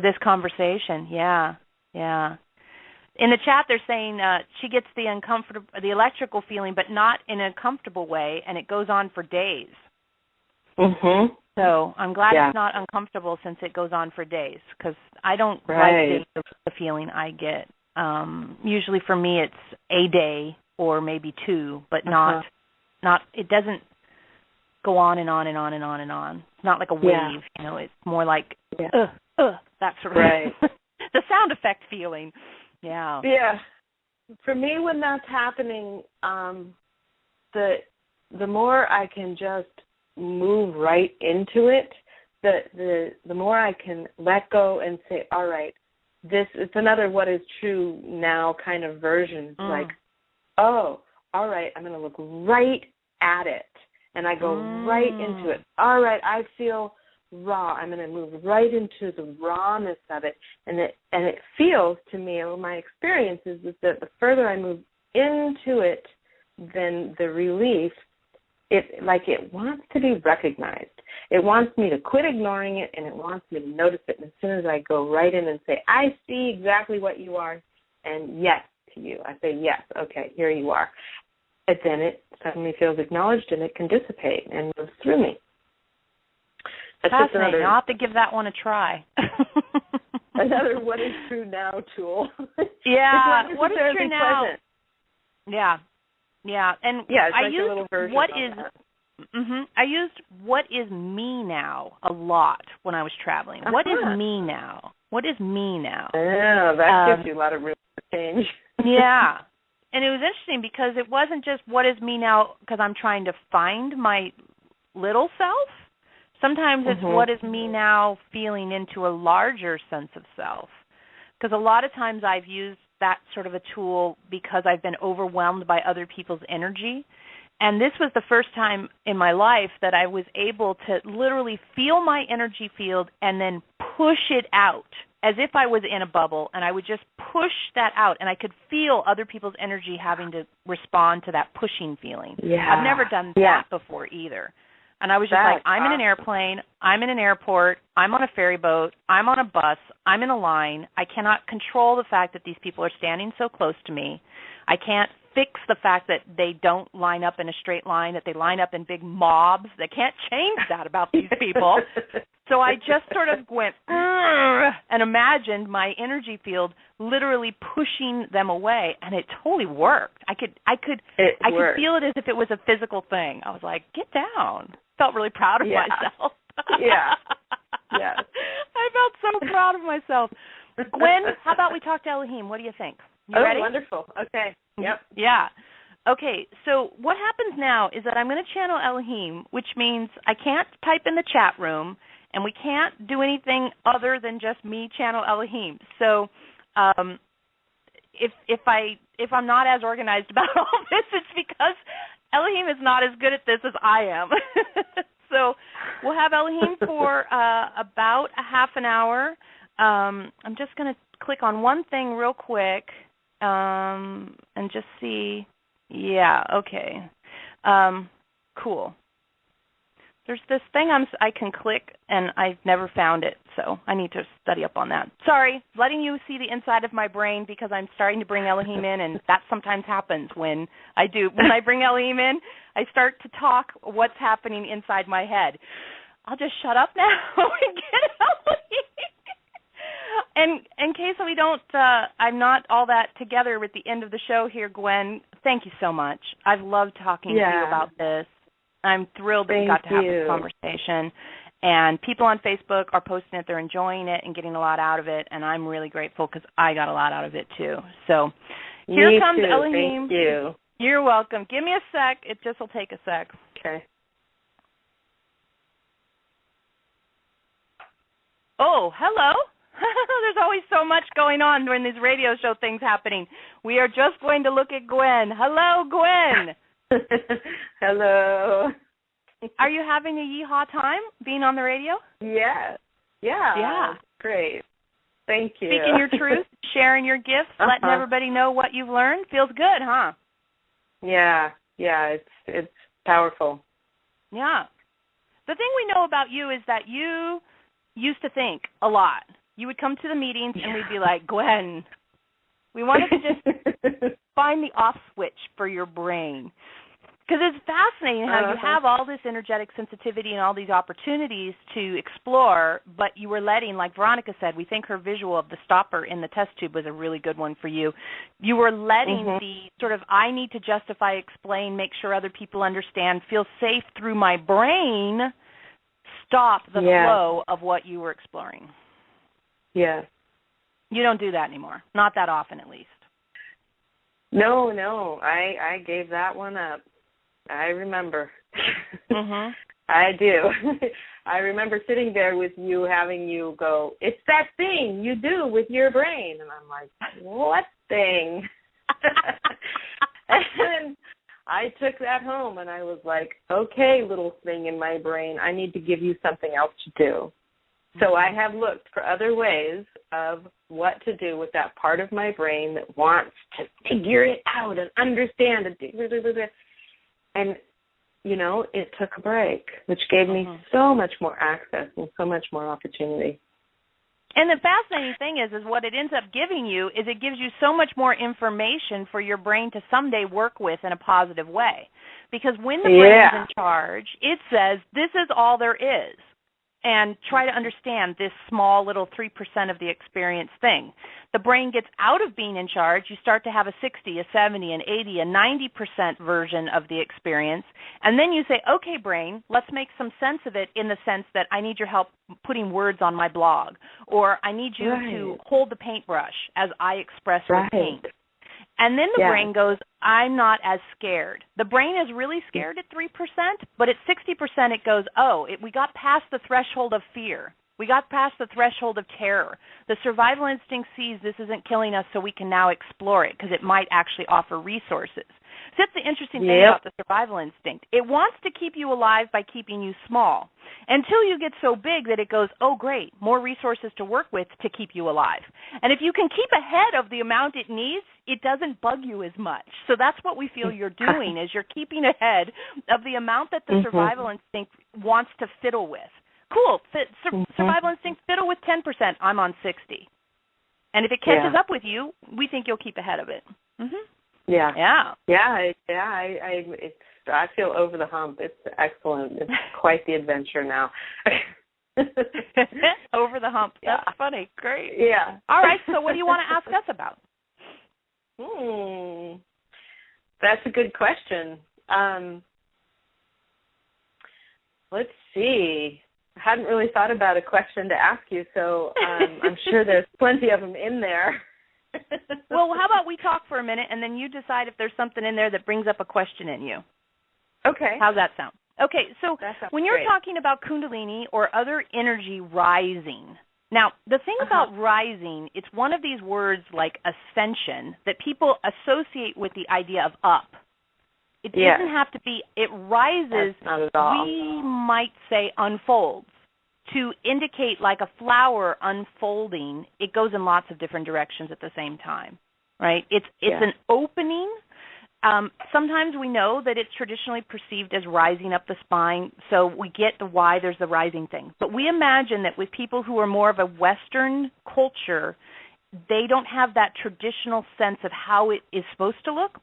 this conversation. Yeah. In the chat, they're saying she gets the electrical feeling, but not in a comfortable way, and it goes on for days. Mhm. So I'm glad it's not uncomfortable since it goes on for days, because I don't like the feeling I get. Usually for me, it's a day or maybe two, but not. It doesn't go on and on and on and on and on. It's not like a wave, you know. It's more like that sort of the sound effect feeling. Yeah. Yeah. For me, when that's happening, the more I can just move right into it, the more I can let go and say, all right, it's another what is true now kind of version. Like, oh, all right, I'm going to look right at it. And I go right into it. All right, I feel raw. I'm going to move right into the rawness of it. And it feels to me, or my experience is that the further I move into it, then the relief, it wants to be recognized. It wants me to quit ignoring it, and it wants me to notice it. And as soon as I go right in and say, I see exactly what you are, and yes to you, I say, yes, okay, here you are. And then it suddenly feels acknowledged, and it can dissipate and move through me. That's fascinating. I'll have to give that one a try. Another what is true now tool. Yeah, what is true now? Pleasant. Yeah, and it's I like used a little version what of is. That. I used what is me now a lot when I was traveling. What is me now? What is me now? Yeah, that gives you a lot of room to change. Yeah. And it was interesting because it wasn't just what is me now because I'm trying to find my little self. Sometimes it's what is me now feeling into a larger sense of self. Because a lot of times I've used that sort of a tool because I've been overwhelmed by other people's energy. And this was the first time in my life that I was able to literally feel my energy field and then push it out as if I was in a bubble, and I would just push that out, and I could feel other people's energy having to respond to that pushing feeling. Yeah. I've never done that before either. And I was just like, I'm in an airplane, I'm in an airport, I'm on a ferry boat, I'm on a bus, I'm in a line. I cannot control the fact that these people are standing so close to me. I can't fix the fact that they don't line up in a straight line, that they line up in big mobs. They can't change that about these people. So I just sort of went and imagined my energy field literally pushing them away, and it totally worked. I could feel it as if it was a physical thing. I was like, get down. Felt really proud of myself. Yeah. I felt so proud of myself. Gwen, how about we talk to Elohim? What do you think? You ready? Wonderful. Okay. Yep. Yeah. Okay, so what happens now is that I'm going to channel Elohim, which means I can't type in the chat room, and we can't do anything other than just me channel Elohim. So if I'm not as organized about all this, it's because Elohim is not as good at this as I am. So we'll have Elohim for about a half an hour. I'm just going to click on one thing real quick and just see. Yeah, okay. Cool. There's this thing I can click, and I've never found it, so I need to study up on that. Sorry, letting you see the inside of my brain because I'm starting to bring Elohim in, and that sometimes happens when I do. When I bring Elohim in, I start to talk what's happening inside my head. I'll just shut up now and get Elohim. And in case we don't, I'm not all that together with the end of the show here, Gwen, thank you so much. I've loved talking to you about this. I'm thrilled that we got to have this conversation. And people on Facebook are posting it. They're enjoying it and getting a lot out of it. And I'm really grateful because I got a lot out of it, too. So here comes Elohim. Thank you. You're welcome. Give me a sec. It just will take a sec. Okay. Oh, hello. There's always so much going on during these radio show things happening. We are just going to look at Gwen. Hello, Gwen. Hello. Are you having a yeehaw time being on the radio? Yeah. Great. Thank you. Speaking your truth, sharing your gifts, letting everybody know what you've learned. Feels good, huh? Yeah, it's powerful. Yeah. The thing we know about you is that you used to think a lot. You would come to the meetings and we'd be like, Gwen, We wanted to just find the off switch for your brain. Because it's fascinating how you have all this energetic sensitivity and all these opportunities to explore, but you were letting, like Veronica said, we think her visual of the stopper in the test tube was a really good one for you. You were letting the sort of, I need to justify, explain, make sure other people understand, feel safe through my brain, stop the flow of what you were exploring. Yeah. You don't do that anymore. Not that often, at least. No. I gave that one up. I remember. I do. I remember sitting there with you, having you go, it's that thing you do with your brain. And I'm like, what thing? And I took that home and I was like, okay, little thing in my brain, I need to give you something else to do. So I have looked for other ways of what to do with that part of my brain that wants to figure it out and understand it. And, you know, it took a break, which gave me so much more access and so much more opportunity. And the fascinating thing is what it ends up giving you is it gives you so much more information for your brain to someday work with in a positive way. Because when the brain is in charge, it says, this is all there is. And try to understand this small little 3% of the experience thing. The brain gets out of being in charge. You start to have a 60, a 70, an 80, a 90% version of the experience. And then you say, okay, brain, let's make some sense of it in the sense that I need your help putting words on my blog. Or I need you to hold the paintbrush as I express with paint. And then the brain goes, I'm not as scared. The brain is really scared at 3%, but at 60% it goes, we got past the threshold of fear. We got past the threshold of terror. The survival instinct sees this isn't killing us, so we can now explore it because it might actually offer resources. So that's the interesting thing about the survival instinct. It wants to keep you alive by keeping you small until you get so big that it goes, oh, great, more resources to work with to keep you alive. And if you can keep ahead of the amount it needs, it doesn't bug you as much. So that's what we feel you're doing is you're keeping ahead of the amount that the survival instinct wants to fiddle with. Cool. Survival instinct, fiddle with 10%. I'm on 60. And if it catches up with you, we think you'll keep ahead of it. I feel over the hump. It's excellent. It's quite the adventure now. Over the hump. That's funny. Great. Yeah. All right. So what do you want to ask us about? That's a good question. Let's see. I hadn't really thought about a question to ask you, so I'm sure there's plenty of them in there. Well, how about we talk for a minute, and then you decide if there's something in there that brings up a question in you. Okay. How's that sound? Okay, so when you're talking about Kundalini or other energy rising, now, the thing about rising, it's one of these words like ascension that people associate with the idea of up. It doesn't have to be, it rises, not at all. We might say unfolds. To indicate like a flower unfolding, it goes in lots of different directions at the same time, right? It's an opening. Sometimes we know that it's traditionally perceived as rising up the spine, so we get the why there's the rising thing. But we imagine that with people who are more of a Western culture, they don't have that traditional sense of how it is supposed to look.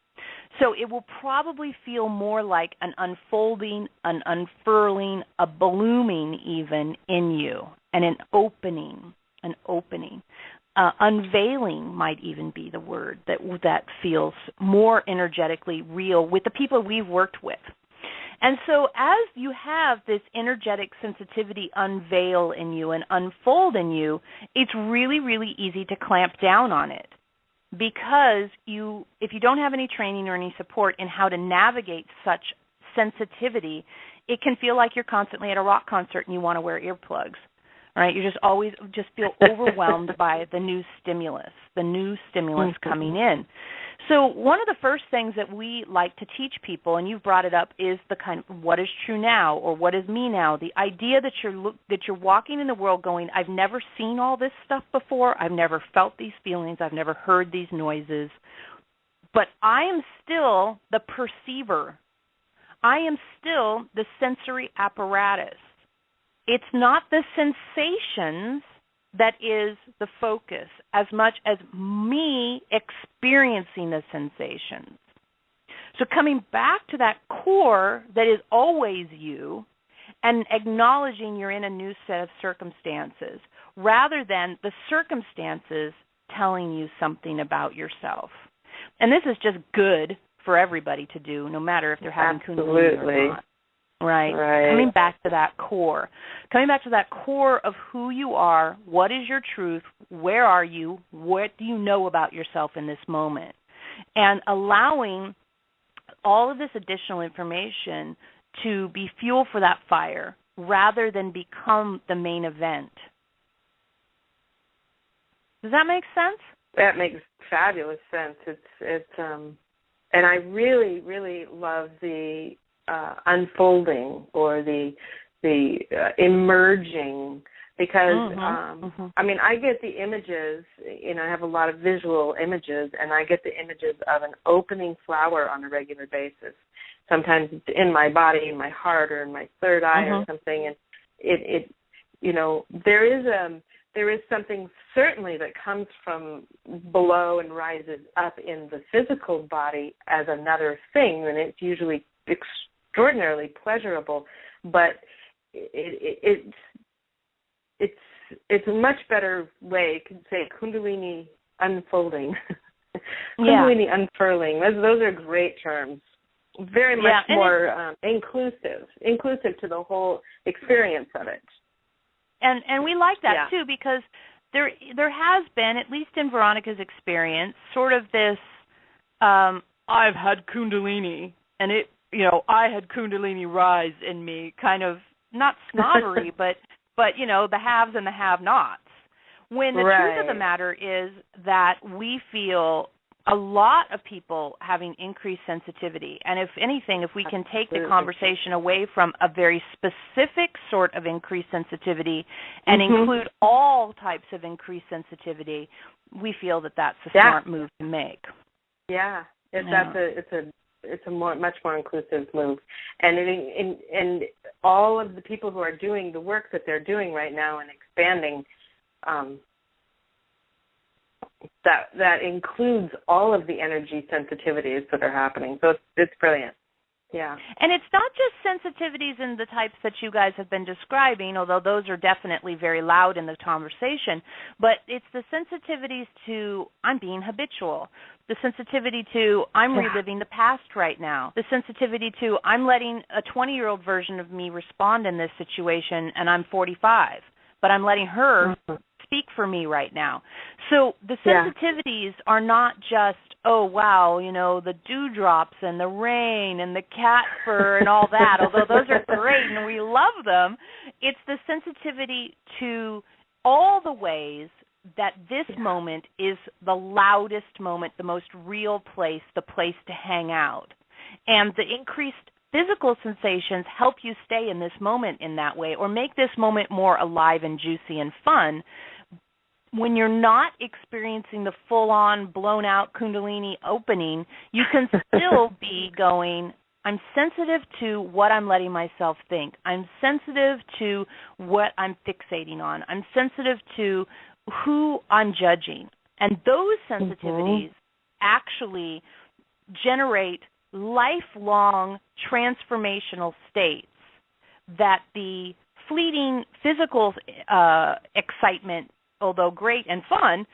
So it will probably feel more like an unfolding, an unfurling, a blooming even in you, and an opening. Unveiling might even be the word that feels more energetically real with the people we've worked with. And so as you have this energetic sensitivity unveil in you and unfold in you, it's really, really easy to clamp down on it. Because if you don't have any training or any support in how to navigate such sensitivity, it can feel like you're constantly at a rock concert and you want to wear earplugs, right? You just always feel overwhelmed by the new stimulus coming in. So one of the first things that we like to teach people, and you've brought it up, is the kind of what is true now or what is me now. The idea that you're walking in the world going, I've never seen all this stuff before. I've never felt these feelings. I've never heard these noises. But I am still the perceiver. I am still the sensory apparatus. It's not the sensations that is the focus as much as me experiencing the sensations. So coming back to that core that is always you and acknowledging you're in a new set of circumstances rather than the circumstances telling you something about yourself. And this is just good for everybody to do, no matter if they're having Kundalini or not. Right. Coming back to that core. Coming back to that core of who you are, what is your truth, where are you, what do you know about yourself in this moment, and allowing all of this additional information to be fuel for that fire rather than become the main event. Does that make sense? That makes fabulous sense. It's and I really, really love the unfolding or the emerging, because I mean, I get the images, I have a lot of visual images, and I get the images of an opening flower on a regular basis. Sometimes it's in my body, in my heart, or in my third eye or something, and it there is something certainly that comes from below and rises up in the physical body as another thing, and it's usually extraordinarily pleasurable, but it's a much better way, you could say, Kundalini unfolding, Kundalini unfurling. Those are great terms. Very much more inclusive to the whole experience of it. And we like that too, because there has been, at least in Veronica's experience, sort of this I've had Kundalini and it, I had Kundalini rise in me, kind of not snobbery, but the haves and the have-nots. When the truth of the matter is that we feel a lot of people having increased sensitivity. And if anything, if we can take the conversation away from a very specific sort of increased sensitivity and include all types of increased sensitivity, we feel that that's a smart move to make. Yeah, it's a much more inclusive move. And all of the people who are doing the work that they're doing right now and expanding, that includes all of the energy sensitivities that are happening. So it's brilliant. Yeah. And it's not just sensitivities in the types that you guys have been describing, although those are definitely very loud in the conversation, but it's the sensitivities to I'm being habitual, the sensitivity to I'm reliving the past right now, the sensitivity to I'm letting a 20-year-old version of me respond in this situation and I'm 45, but I'm letting her speak for me right now. So the sensitivities are not just, oh, wow, the dewdrops and the rain and the cat fur and all that, although those are great and we love them. It's the sensitivity to all the ways that this moment is the loudest moment, the most real place, the place to hang out. And the increased physical sensations help you stay in this moment in that way or make this moment more alive and juicy and fun. When you're not experiencing the full-on, blown-out Kundalini opening, you can still be going, I'm sensitive to what I'm letting myself think. I'm sensitive to what I'm fixating on. I'm sensitive to who I'm judging. And those sensitivities actually generate lifelong transformational states that the fleeting physical excitement, although great and fun,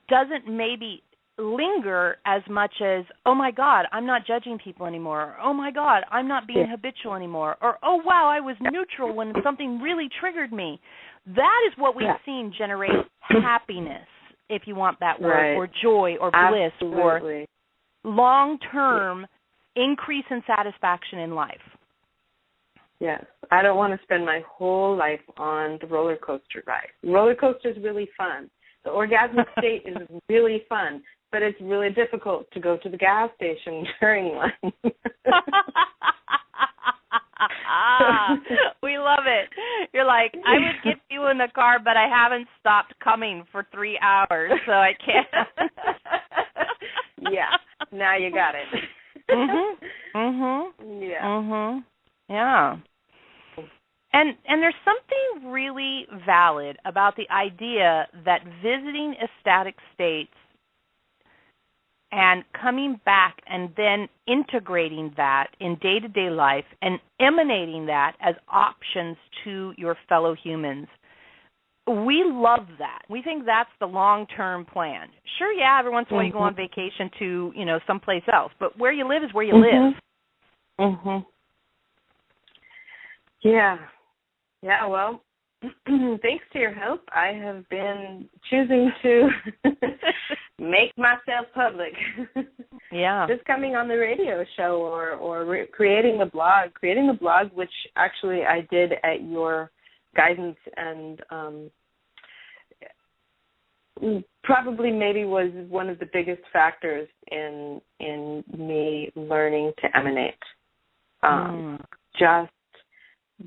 doesn't maybe linger as much as, oh, my God, I'm not judging people anymore. Or, oh, my God, I'm not being habitual anymore. Or, oh, wow, I was neutral when something really triggered me. That is what we've seen generate happiness, if you want that word, or joy or bliss or long-term increase in satisfaction in life. Yes. I don't want to spend my whole life on the roller coaster ride. Roller coaster is really fun. The orgasmic state is really fun, but it's really difficult to go to the gas station during one. We love it. You're like, I would get you in the car, but I haven't stopped coming for 3 hours, so I can't. Yeah. Now you got it. Yeah. And there's something really valid about the idea that visiting ecstatic states and coming back and then integrating that in day-to-day life and emanating that as options to your fellow humans. We love that. We think that's the long-term plan. Sure, yeah, every once in a while you go on vacation to, someplace else, but where you live is where you live. Mhm. Yeah. Yeah, well, thanks to your help, I have been choosing to make myself public. Yeah. Just coming on the radio show or creating a blog, which actually I did at your guidance and probably maybe was one of the biggest factors in me learning to emanate. Just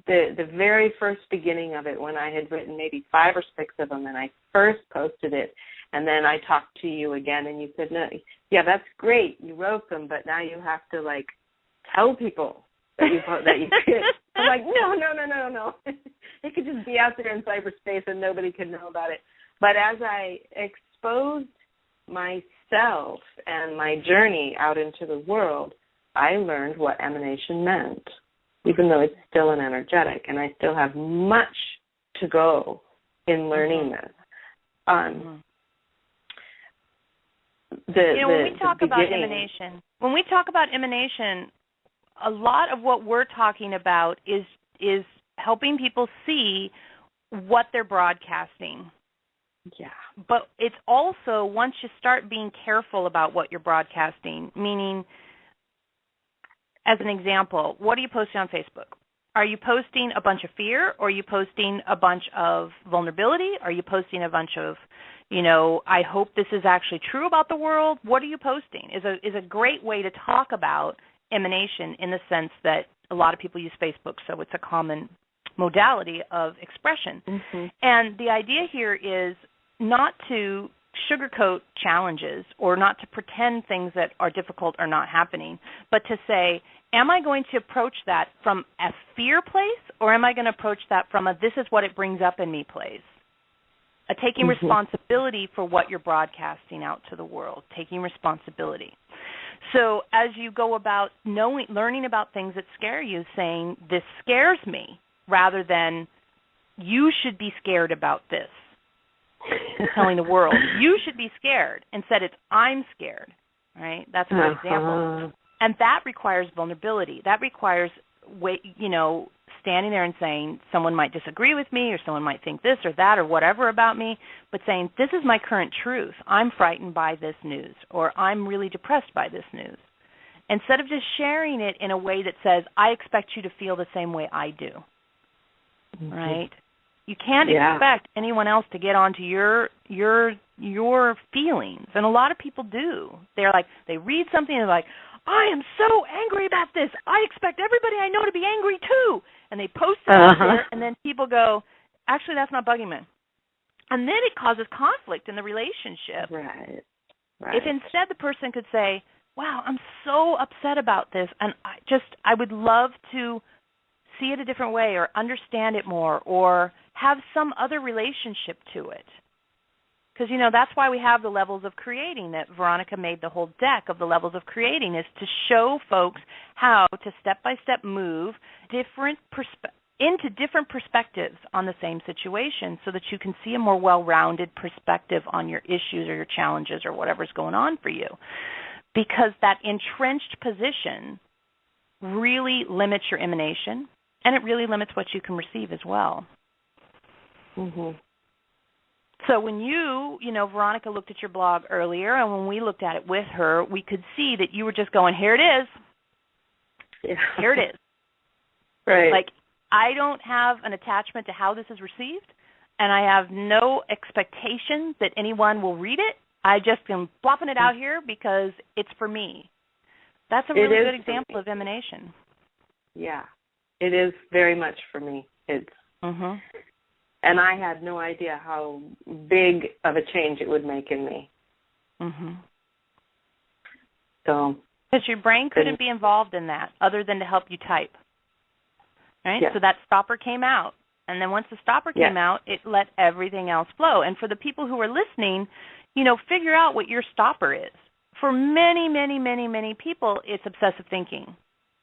the very first beginning of it, when I had written maybe 5 or 6 of them, and I first posted it, and then I talked to you again, and you said, "No, yeah, that's great, you wrote them, but now you have to tell people that you could." I'm like, no. It could just be out there in cyberspace, and nobody could know about it. But as I exposed myself and my journey out into the world, I learned what emanation meant, even though it's still an energetic, and I still have much to go in learning this. When we talk about emanation, a lot of what we're talking about is helping people see what they're broadcasting. Yeah. But it's also, once you start being careful about what you're broadcasting, meaning, as an example, what are you posting on Facebook? Are you posting a bunch of fear, or are you posting a bunch of vulnerability? Are you posting a bunch of, I hope this is actually true about the world? What are you posting? Is a great way to talk about emanation, in the sense that a lot of people use Facebook, so it's a common modality of expression. And the idea here is not to sugarcoat challenges or not to pretend things that are difficult are not happening, but to say, am I going to approach that from a fear place, or am I going to approach that from a this is what it brings up in me place? A taking responsibility for what you're broadcasting out to the world, taking responsibility. So as you go about learning about things that scare you, saying, this scares me, rather than you should be scared about this. Telling the world, you should be scared. Instead, it's I'm scared, right? That's a good example. And that requires vulnerability. That requires, standing there and saying, someone might disagree with me, or someone might think this or that or whatever about me, but saying, this is my current truth. I'm frightened by this news, or I'm really depressed by this news. Instead of just sharing it in a way that says, I expect you to feel the same way I do, right? You can't expect anyone else to get onto your feelings, and a lot of people do. They're like, they read something and they're like, I am so angry about this. I expect everybody I know to be angry too, and they post it out there, and then people go, actually, that's not bugging me, and then it causes conflict in the relationship. Right. If instead the person could say, wow, I'm so upset about this, and I would love to see it a different way, or understand it more, or have some other relationship to it. Because, that's why we have the levels of creating, that Veronica made the whole deck of the levels of creating, is to show folks how to step-by-step move into different perspectives on the same situation, so that you can see a more well-rounded perspective on your issues or your challenges or whatever's going on for you. Because that entrenched position really limits your emanation, and it really limits what you can receive as well. So when Veronica looked at your blog earlier, and when we looked at it with her, we could see that you were just going, here it is. Yeah. Here it is. Right. Like, I don't have an attachment to how this is received, and I have no expectation that anyone will read it. I just am plopping it out here because it's for me. That's a really good example of emanation. Yeah. It is very much for me. It's and I had no idea how big of a change it would make in me. So, because your brain couldn't be involved in that, other than to help you type. right? So that stopper came out. And then once the stopper came out, it let everything else flow. And for the people who are listening, figure out what your stopper is. For many, many, many, many people, it's obsessive thinking.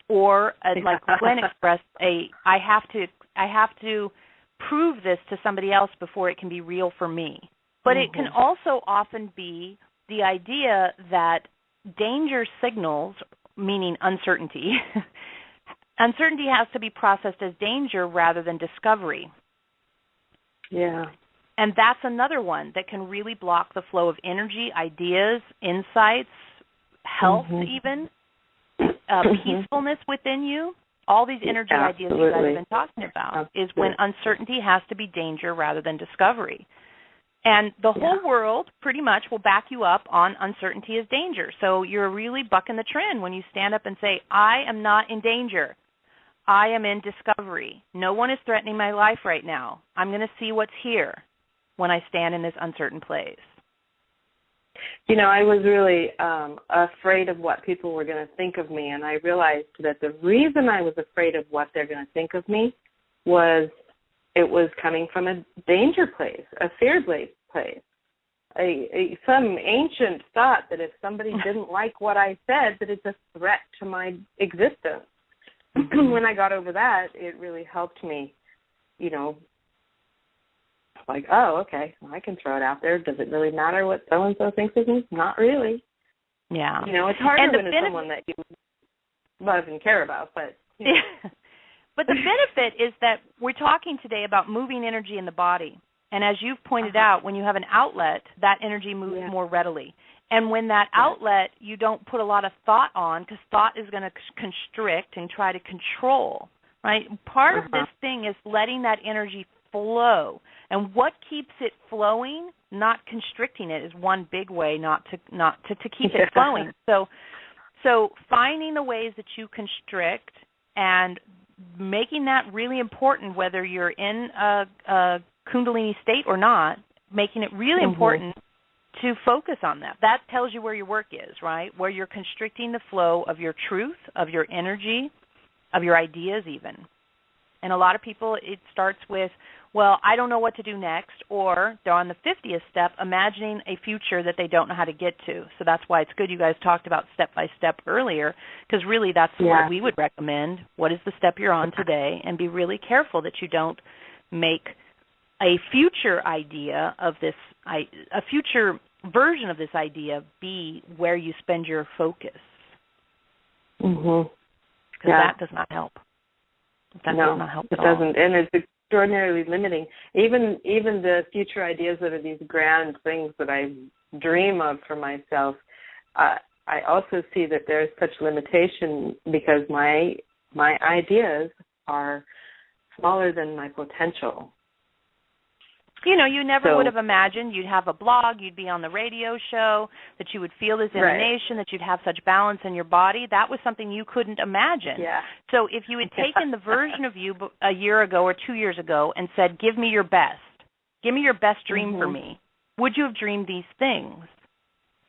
Or, like Gwen expressed, I have to prove this to somebody else before it can be real for me. But it can also often be the idea that danger signals, meaning uncertainty, uncertainty has to be processed as danger rather than discovery. Yeah. And that's another one that can really block the flow of energy, ideas, insights, health even, peacefulness within you. All these energy ideas you guys have been talking about is when uncertainty has to be danger rather than discovery. And the whole world pretty much will back you up on uncertainty is danger. So you're really bucking the trend when you stand up and say, I am not in danger. I am in discovery. No one is threatening my life right now. I'm going to see what's here when I stand in this uncertain place. I was really afraid of what people were going to think of me, and I realized that the reason I was afraid of what they're going to think of me was it was coming from a danger place, a fear place, some ancient thought that if somebody didn't like what I said, that it's a threat to my existence. When I got over that, it really helped me, like, oh, okay, well, I can throw it out there. Does it really matter what so-and-so thinks of me? Not really. Yeah. It's harder when it's someone that you love and care about, but... But the benefit is that we're talking today about moving energy in the body. And as you've pointed out, when you have an outlet, that energy moves more readily. And when that outlet you don't put a lot of thought on, because thought is going to constrict and try to control, right? Part of this thing is letting that energy flow. And what keeps it flowing, not constricting it, is one big way not to keep it flowing. So finding the ways that you constrict and making that really important, whether you're in a Kundalini state or not, making it really important to focus on that. That tells you where your work is, right? Where you're constricting the flow of your truth, of your energy, of your ideas even. And a lot of people, it starts with, well, I don't know what to do next, or they're on the 50th step, imagining a future that they don't know how to get to. So that's why it's good you guys talked about step-by-step earlier, because really that's what we would recommend. What is the step you're on today? And be really careful that you don't make a future idea of this, a future version of this idea be where you spend your focus. Because that does not help. That does not help at all. It doesn't, and it's extraordinarily limiting. Even the future ideas that are these grand things that I dream of for myself, I also see that there's such limitation because my ideas are smaller than my potential. You never would have imagined you'd have a blog, you'd be on the radio show, that you would feel this emanation, that you'd have such balance in your body. That was something you couldn't imagine. Yeah. So if you had taken the version of you a year ago or 2 years ago and said, give me your best dream for me, would you have dreamed these things?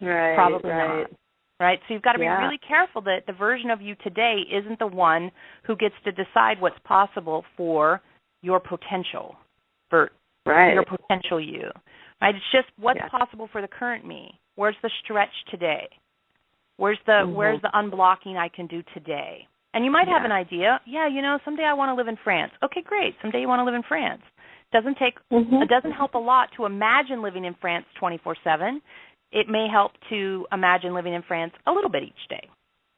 Right. Probably not. Right? So you've got to be really careful that the version of you today isn't the one who gets to decide what's possible for your potential, for your potential you. Right? It's just what's possible for the current me. Where's the stretch today? Where's the unblocking I can do today? And you might have an idea. Yeah, someday I want to live in France. Okay, great. Someday you want to live in France. It doesn't help a lot to imagine living in France 24/7. It may help to imagine living in France a little bit each day.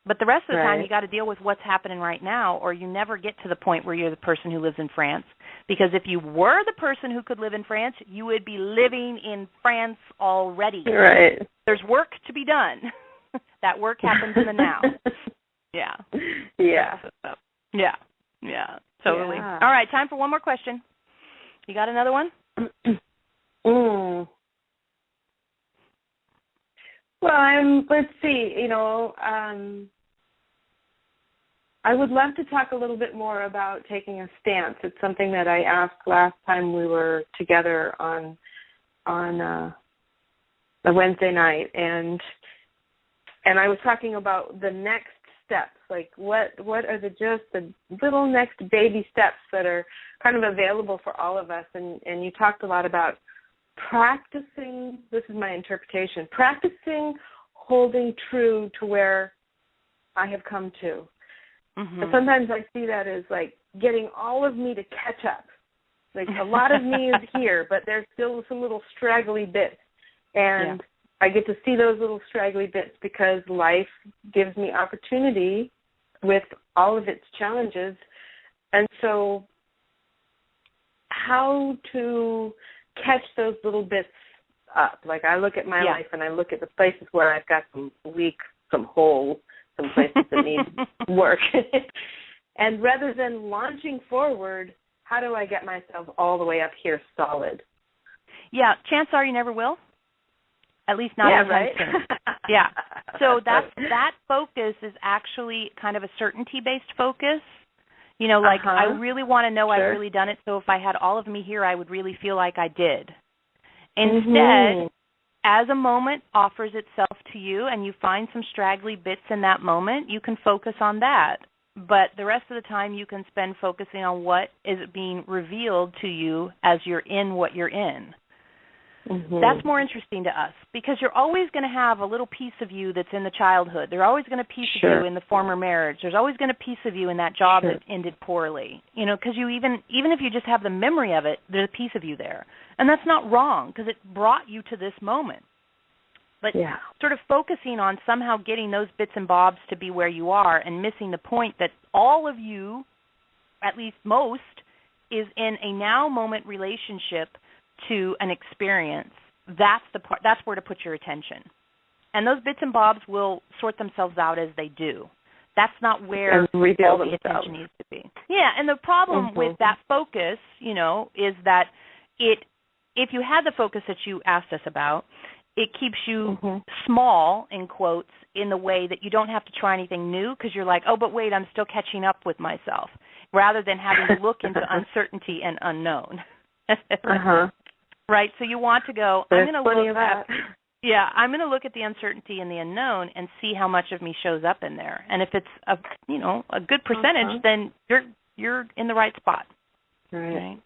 But the rest of the time, you got to deal with what's happening right now, or you never get to the point where you're the person who lives in France. Because if you were the person who could live in France, you would be living in France already. Right. There's work to be done. That work happens in the now. Yeah. Yeah. Yeah. Totally. Yeah. All right, time for one more question. You got another one? Well, let's see, I would love to talk a little bit more about taking a stance. It's something that I asked last time we were together on a Wednesday night, and I was talking about the next steps? Like what are just the little next baby steps that are kind of available for all of us? And you talked a lot about practicing, this is my interpretation, practicing holding true to where I have come to. Mm-hmm. And sometimes I see that as like getting all of me to catch up. Like a lot of me is here, but there's still some little straggly bits. And I get to see those little straggly bits because life gives me opportunity with all of its challenges. And so how to catch those little bits up? Like I look at my life and I look at the places where I've got some leaks, some holes, some places that need work. And rather than launching forward, how do I get myself all the way up here solid? Yeah, chances are you never will. At least not anytime soon. Yeah. So that focus is actually kind of a certainty-based focus. You know, like I really want to know I've really done it, so if I had all of me here, I would really feel like I did. Instead, as a moment offers itself to you and you find some straggly bits in that moment, you can focus on that. But the rest of the time you can spend focusing on what is being revealed to you as you're in what you're in. That's more interesting to us because you're always going to have a little piece of you that's in the childhood. There's always going to be a piece of you in the former marriage. There's always going to be a piece of you in that job that ended poorly. You know, because you even if you just have the memory of it, there's a piece of you there. And that's not wrong because it brought you to this moment. But sort of focusing on somehow getting those bits and bobs to be where you are and missing the point that all of you, at least most, is in a now moment relationship to an experience. That's the part. That's where to put your attention. And those bits and bobs will sort themselves out as they do. That's not where all the attention needs to be. Yeah, and the problem with that focus, you know, is that if you had the focus that you asked us about, it keeps you small, in quotes, in the way that you don't have to try anything new because you're like, oh, but wait, I'm still catching up with myself, rather than having to look into uncertainty and unknown. Right? So you want to go, I'm going to look at, I'm going to look at the uncertainty and the unknown and see how much of me shows up in there. And if it's a good percentage, then you're in the right spot. Right?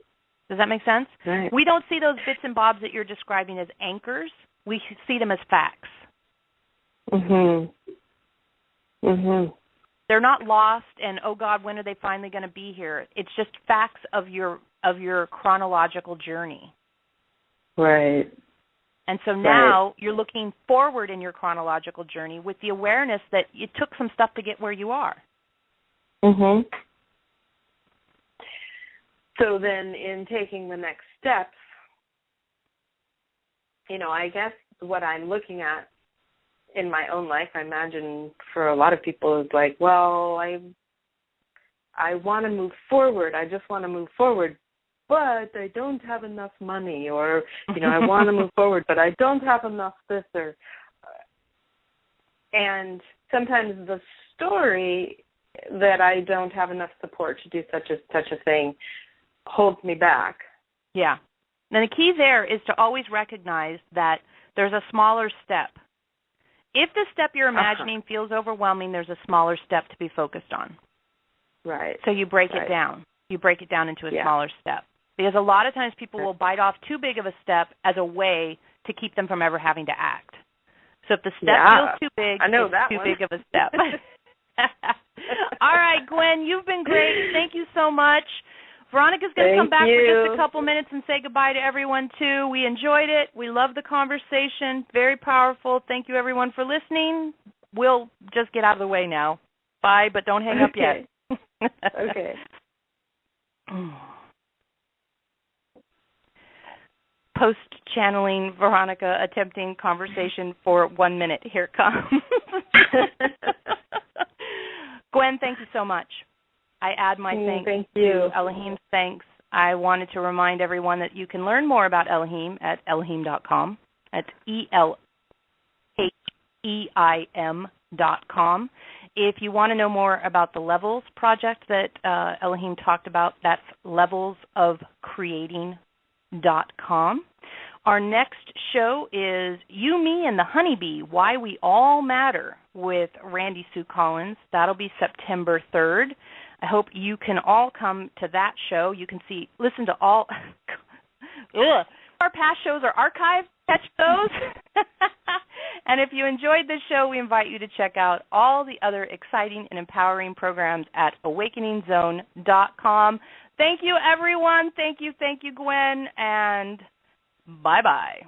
Does that make sense? Right. We don't see those bits and bobs that you're describing as anchors. We see them as facts. They're not lost and, oh, God, when are they finally going to be here? It's just facts of your chronological journey. Right. And so now you're looking forward in your chronological journey with the awareness that it took some stuff to get where you are. So then in taking the next steps, you know, I guess what I'm looking at in my own life, I imagine for a lot of people is like, well, I want to move forward. I just want to move forward, but I don't have enough money, or, you know, I want to move forward, but I don't have enough this or, and sometimes the story that I don't have enough support to do such a thing holds me back. Yeah. And the key there is to always recognize that there's a smaller step. If the step you're imagining feels overwhelming, there's a smaller step to be focused on. Right. So you break it down. You break it down into a smaller step. Because a lot of times people will bite off too big of a step as a way to keep them from ever having to act. So if the step feels too big, it's too big of a step. All right, Gwen, you've been great. Thank you so much. Veronica's going to come back for just a couple minutes and say goodbye to everyone, too. We enjoyed it. We loved the conversation. Very powerful. Thank you, everyone, for listening. We'll just get out of the way now. Bye, but don't hang up yet. Okay. Post-channeling Veronica attempting conversation for 1 minute. Here it comes. Gwen, thank you so much. I add my thanks to Elohim's thanks. I wanted to remind everyone that you can learn more about Elohim at Elohim.com. That's ELHEIM.com. If you want to know more about the Levels project that Elohim talked about, that's levelsofcreating.com. Our next show is You, Me, and the Honeybee, Why We All Matter with Randy Sue Collins. That'll be September 3rd. I hope you can all come to that show. You can listen to all our past shows are archived. Catch those. And if you enjoyed this show, we invite you to check out all the other exciting and empowering programs at awakeningzone.com. Thank you, everyone. Thank you, Gwen, and bye-bye.